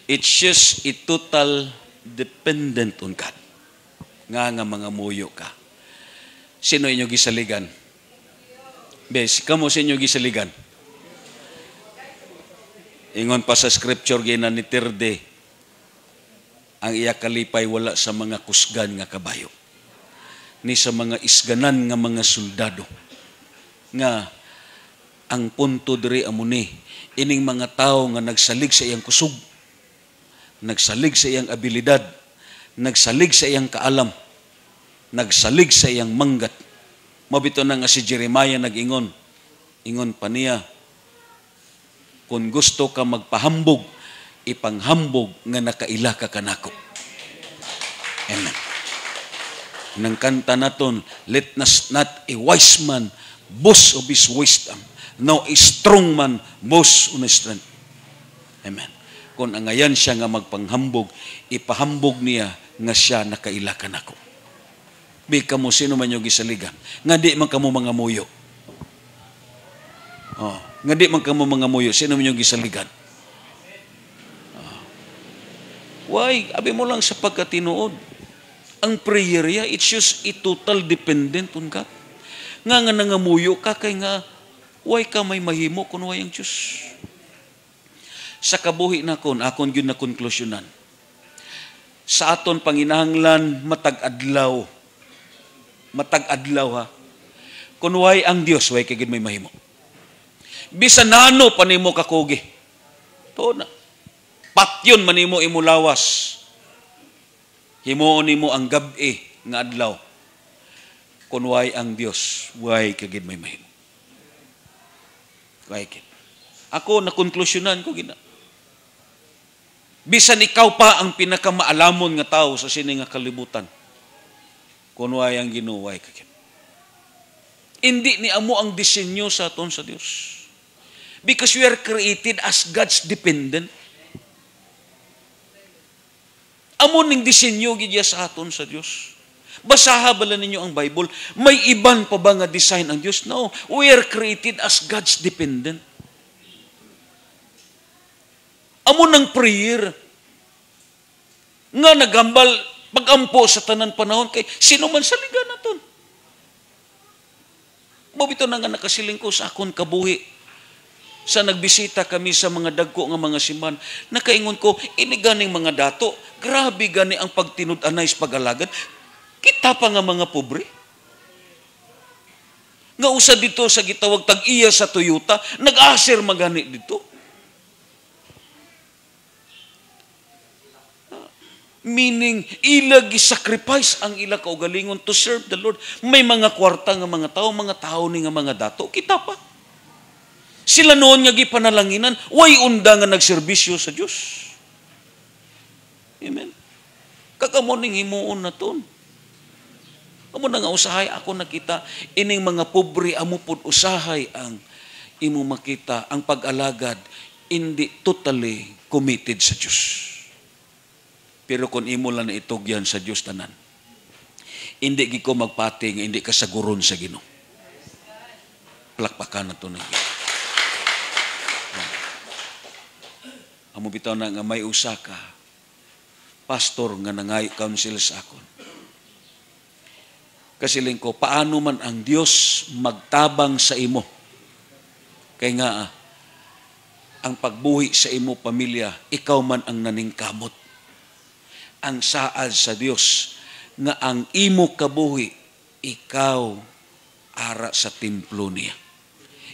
S1: it's just a total dependent on God. Nga mga muyo ka. Sino inyo gisaligan? Bes, kamo sa inyo gisaligan? Ingon pa sa scripture gina ni Terde, ang iya kalipay wala sa mga kusgan nga kabayo, ni sa mga isganan nga mga soldado. Nga, ang punto diri amuni, ining mga tao nga nagsalig sa iyang kusog, nagsalig sa iyang abilidad, nagsalig sa iyang kaalam, nagsalig sa iyang manggat. Mabito na nga si Jeremiah nag-ingon, ingon pa niya, kung gusto ka magpahambog, ipanghambog nga nakaila ka kanako. Amen. Nang kanta naton, let us not a wise man boast of his wisdom, no a strong man boast on his strength. Amen. Kung angayan siya nga magpanghambog, ipahambog niya nga siya nakaila kanako. Bi kamo sino man yung gisaligan, nga di man kamo mga muyo. Oh, nga di man kamo mga muyo, sino man yung gisaligan? Why? Abi mo lang sa pagkatinuod. Ang prayer ya, it's just a total dependent on God. Nga nangamuyo ka kay nga, why ka may mahimo kung way ang Diyos? Sa kabuhi na kon, akon yun na konklusyonan. Sa aton panginahanglan, matag-adlaw, Matag adlaw ha. Kung way ang Dios, way kagid may mahimo. Bisan nano pa nimo kakugi. To na. Patyon manimo imo lawas. Himuon nimo ang gabi nga adlaw. Kung way ang Dios, way kagid may mahimo. Way kagid. Ako na konklusyonan ko gina. Bisan ikaw pa ang pinakamaalamon nga tao sa sini nga kalibutan. Kung way ang Ginoo, way kagid. Hindi ni amo ang disenyo sa aton sa Dios. Because we are created as God's dependent. Amo ning disenyo gid sa aton sa Dios. Basaha bala ninyo ang Bible. May iban pa ba nga design ang Dios? No. We are created as God's dependent. Amo nang prayer nga nagambal pagampo sa tanan panahon kay sino man sa liga naton. Mabito na nga nakasiling ko sa akon kabuhi. Sa nagbisita kami sa mga dagko nga mga simbahan, nakaingon ko, ini ganing mga dato, grabe gani ang pagtinud-anay sa pag-alagad. Kita pa nga mga pobre. Nga usa dito sa gitawag tag-iya sa Toyota, nag-aser magani dito. Meaning, ila gi-sacrifice ang ila kaugalingon to serve the Lord. May mga kwarta nga mga tao ni nga mga dato, kita pa. Sila noon nga gipanalanginan, way unda nga nagserbisyo sa Dios. Amen. Kakamo ning himuon naton. Amo na nga usahay ako nakita ining mga pobre amo pud usahay ang imo makita ang pag-alagad hindi totally committed sa Dios. Pero kung imo lang na itugyan sa Dios tanan, hindi gi ko magpati nga hindi ka saguron sa Ginoo. Palakpakan nato na. Amo bitaw na nga may usa ka pastor nga nangay counsel sa akon. Kasiling ko, paano man ang Dios magtabang sa imo? Kay nga, ang pagbuhi sa imo pamilya, ikaw man ang naningkamot. Ang saad sa Dios nga ang imo kabuhi, ikaw ara sa templo niya.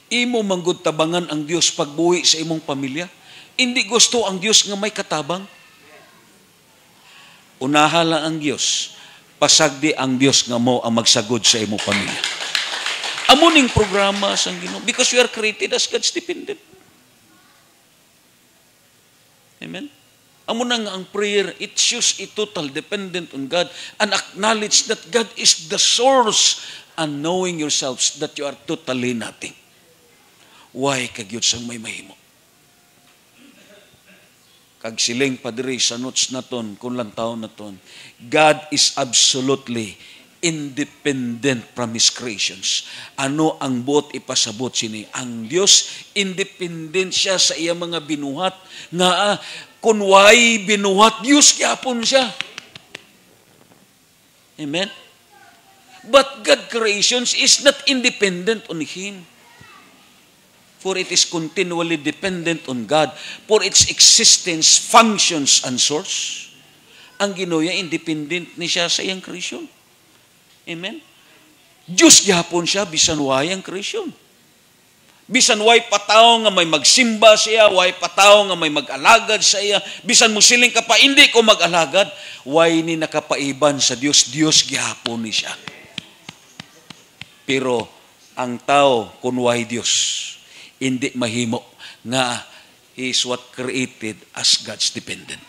S1: Imo manggod tabangan ang Dios pagbuhi sa imong pamilya. Hindi gusto ang Dios nga may katabang. Unahala ang Dios, pasagdi ang Dios nga mo ang magsagod sa imong pamilya. Amo ning programa sang Ginoo because we are created as God's dependent. Amen. Amo na nga ang prayer, it shows a total dependent on God and acknowledge that God is the source and knowing yourselves that you are totally nothing. Why kagyud sang may mahimo? Kag siling padiri sa notes naton, kung lang taon naton, God is absolutely independent from His creations. Ano ang buot ipasabot sini? Ang Dios, independent siya sa iya mga binuhat. Nga, kung way binuhat, Diyos gyapon siya. Amen? But God creations is not independent on Him. For it is continually dependent on God for its existence, functions, and source. Ang Ginoo independent ni siya sa iyang creation. Amen? Diyos gyapon siya, bisan way ang creation. Bisan way pataw nga may magsimba siya, way pataw nga may mag-alagad sa iya, bisan mo siling ka pa, hindi ko mag-alagad, way ni nakapaiban sa Diyos, Diyos gyapon ni siya. Pero ang tao, kung way Diyos, hindi mahimo nga He is what created as God's dependent.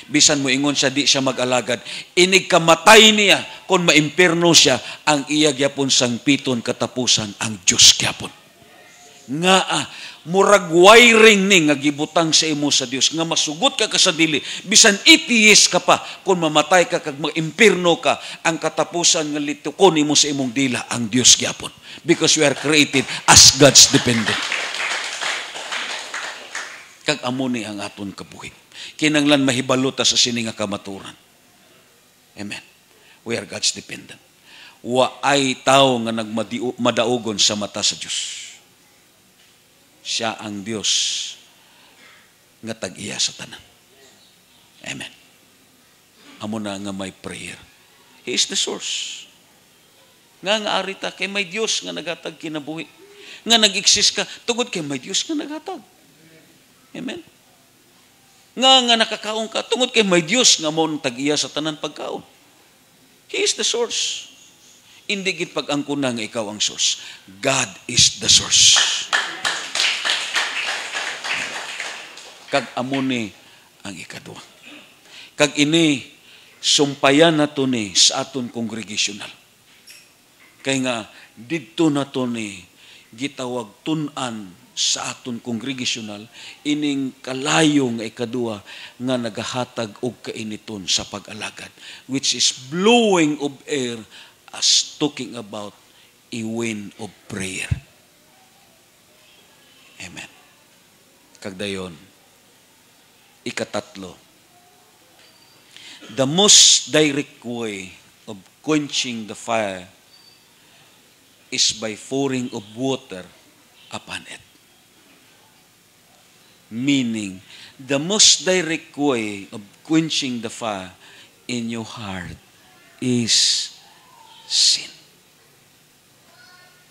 S1: Bisan mo ingon siya, di siya mag-alagad, inig kamatay niya, kung maimpirno siya, ang iya gyapon sang piton katapusan, ang Diyos gyapon. Nga murag wiring ni nga gibutang sa imo sa Dios nga masugot ka sa dili bisan atheist ka pa kung mamatay ka kag mag-impierno ka ang katapusan nga litukon nimo sa imong dila ang Dios gyapon because we are created as God's dependent. Kag amo ni ang aton kabuhi kinanglan mahibalo ta sa sini nga kamaturan. Amen. We are God's dependent. Wa ay tao nga nagmadaugon sa mata sa Dios. Siya ang Diyos nga tag-iya sa tanan. Amen. Amo na nga may prayer. He is the source. Nga arita kay may Dios nga naghatag kinabuhi. Nga nag-exist ka tungod kay may Dios nga naghatag. Amen. Nga nakakaon ka tungod kay may Dios nga mo tag-iya sa tanan pagkaon. He is the source. Hindi gid pag-angkuna nga ikaw ang source. God is the source. Kag amo ni ang ikaduha. Kag ini sumpayan nato ni sa aton congregational. Kay nga didto nato ni gitawag tun-an sa aton congregational ining kalayo nga ikaduha nga nagahatag og kainiton sa pag-alagad, which is blowing of air as talking about a wind of prayer. Amen. Kagdayon, ikatatlo, the most direct way of quenching the fire is by pouring of water upon it. Meaning, the most direct way of quenching the fire in your heart is sin.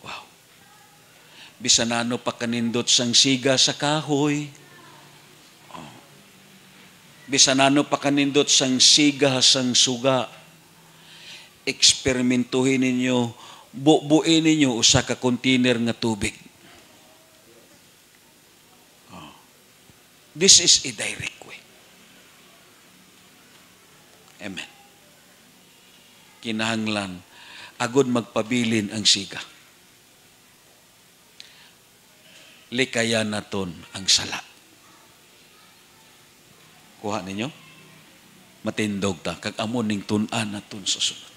S1: Wow. Bisan ano pa kanindot sang siga sa kahoy. Bisan ano pa kanindot sang siga sang suga. Eksperimentuhin ninyo, bubuin ninyo usa ka container nga tubig. This is a direct way. Amen. Kinahanglan agud magpabilin ang siga. Likayan naton ang sala. Kuha ninyo? Matindog ta kag amo ning tun-an naton sa sunod.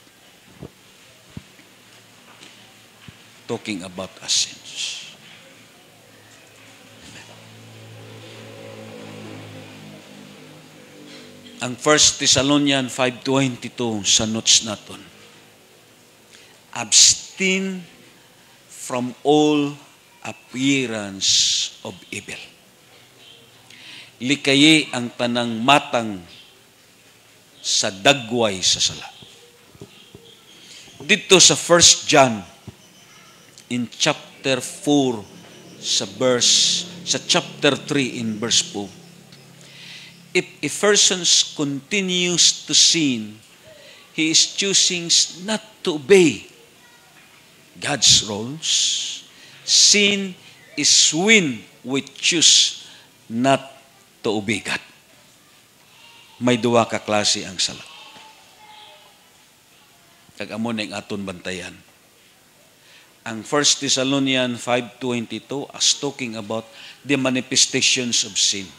S1: Talking about our sins. Ang 1 Thessalonians 5:22 sa notes naton. Abstain from all appearance of evil. Likayi ang tanang matang sa dagway sa sala. Dito sa 1 John in chapter 4 sa chapter 3 in verse 4. If a person continues to sin, he is choosing not to obey God's rules. Sin is when we choose not to obey God. May duwa ka klase ang sala. Kag amo ning aton bantayan. Ang 1 Thessalonians 5:22 as talking about the manifestations of sin.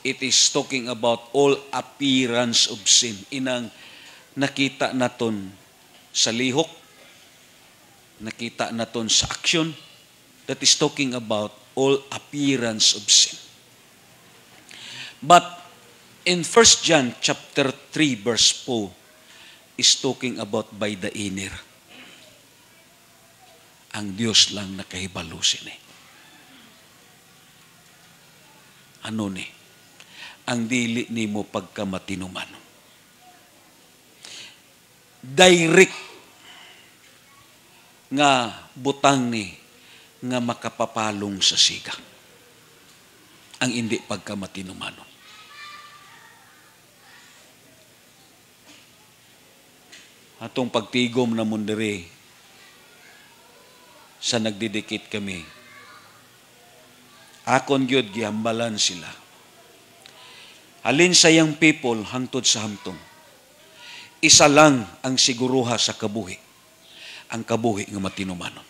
S1: It is talking about all appearance of sin. Inang nakita naton sa lihok, nakita naton sa action, that is talking about all appearance of sin. But in 1 John chapter 3 verse 4 is talking about by the inner. Ang Diyos lang nakahibalo sini. Ano ni? Ang dili nimo pagkamatinuman. Direct nga butang ni nga makapapalong sa siga. Ang hindi pagkamatinuman. Atong pagtigom na mundere sa nagdidikit kami. Akon gyud gihambalan sila. Halin sa young people hangtod sa hamtong. Isa lang ang siguruha sa kabuhi. Ang kabuhi nga matinumanon.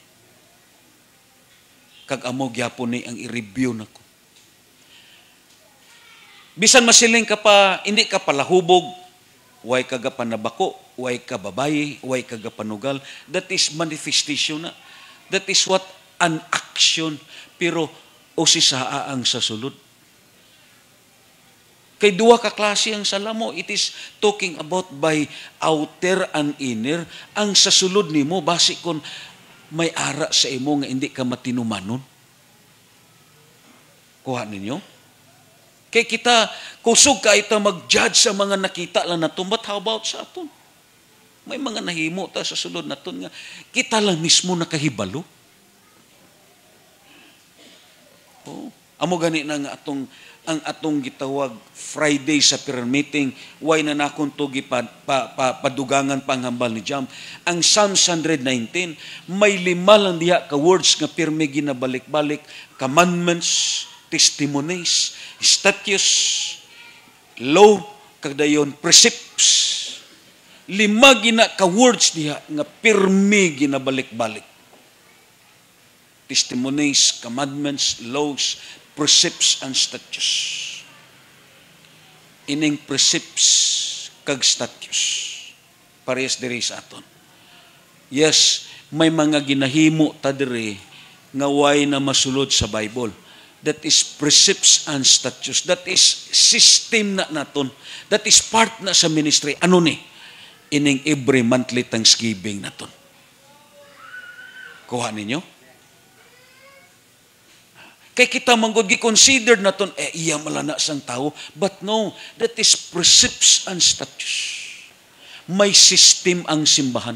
S1: Kag amo gyapon ni ang i-review nako. Bisan masiling ka pa, hindi ka palahubog, way ka gapanabako, way ka babayi, way ka gapanugal. That is manifestation na. That is what an action. Pero o si saa ang sa sulod. Kay duwa ka klase ang sala mo. It is talking about by outer and inner. Ang sa sulod nimo basi kon may ara sa imo nga hindi ka matinumanon. Kuha ninyo? Kay kita kusog ka ita mag-judge sa mga nakita lang nato. But how about sa aton? May mga nahimo ta sa sulod naton nga kita lang mismo nakahibalo. Oh, amo gani na nga atong gitawag Friday sa prayer meeting, why na nakon to padugangan panghambal ni Jam. Ang Psalm 119, may 5 lang diha ka words nga pirmi ginabalik-balik: commandments, testimonies, statutes, law, kagdayon precepts. 5 gina ka words diha nga pirmi ginabalik-balik: testimonies, commandments, laws, precepts, and statutes. Ining precepts kag statutes parehas diri sa aton. Yes, may mga ginahimo ta diri nga way na masulod sa Bible. That is precepts and statutes. That is system na naton. That is part na sa ministry. Ano ni? Ining every monthly Thanksgiving naton. Kuha ninyo? Kay kita manggod gi-consider naton, iya malana sang tao. But no, that is precepts and statutes. May system ang simbahan.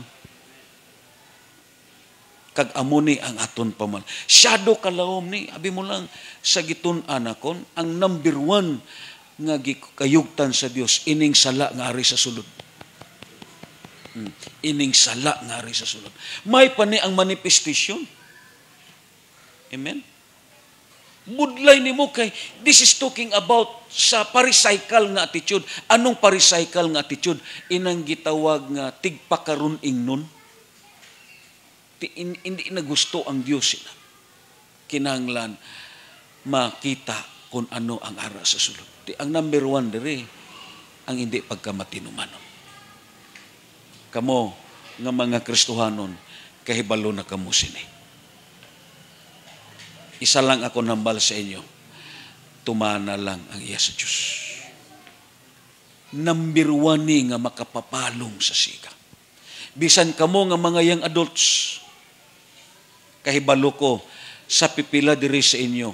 S1: Kag amo ni ang aton paman. Shadow kalawom ni, abi mo lang sa gitun-an akon, ang number 1 nga gikayugtan sa Dios, ining sala nga ari sa sulod. Ining sala nga ari sa sulod. May pa ni ang manifestation. Amen? Budlay ni mo kay, this is talking about sa paricycle nga attitude. Anong paricycle nga attitude? Inang gitawag nga tigpakaron ingnon. Hindi na gusto ang Diyos sila. Kinahanglan makita kung ano ang ara sa sulod. Ang number 1 diri, ang hindi pagkamatinumanon. Kamo nga mga Kristohanon, kahibalo na kamo sini. Isa lang ako nambal sa inyo, tumana lang ang iya sa Diyos. Number 1 ni nga makapapalong sa siga. Bisan kamo nga mga young adults, kahibalo ko sa pipila diri sa inyo,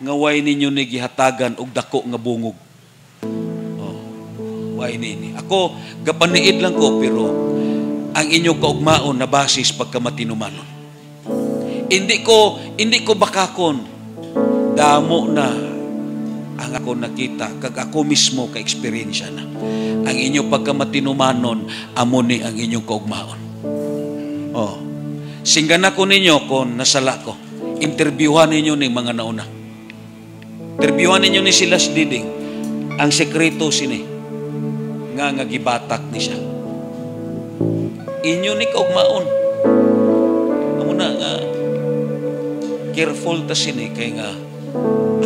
S1: nga way ninyo ni gihatagan og dako nga bungog. Way nini. Ako, gapaniid lang ko, pero ang inyo kaugmaon na basis pagkamatinumanon. Hindi ko bakakon. Damo na ang ako nakita, kag ako mismo ka-experiensya na. Ang inyo pagkamatinumanon, amo ni ang inyong kaugmaon. Singgana ko ninyo kung nasala ko. Interviewhan ninyo ni mga nauna. Interviewhan ninyo ni Silas Diding. Ang sekreto sini, nga gibatak ni siya. Inyo ni kaugmaon. Amo na nga, careful ta sini kay nga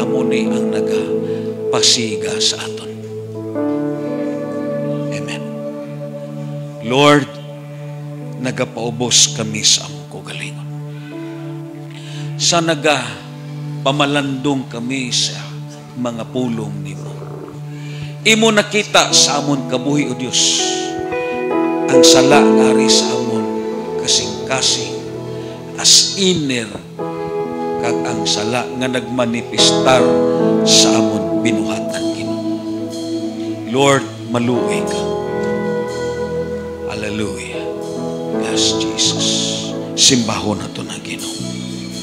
S1: amo ni ang nagapasiga sa aton. Amen. Lord, nagapaubos kami sa among kagalingon. Sa pamalandong kami sa mga pulong nimo. Imo nakita sa amon kabuhi o Dios ang sala nga ari sa amon kasing-kasing as inner kag ang sala nga nagmanifestar sa amon binuhatan Ginoo. Lord, maluoy ka. Hallelujah. Yes, Jesus. Simbahon nato na Ginoo.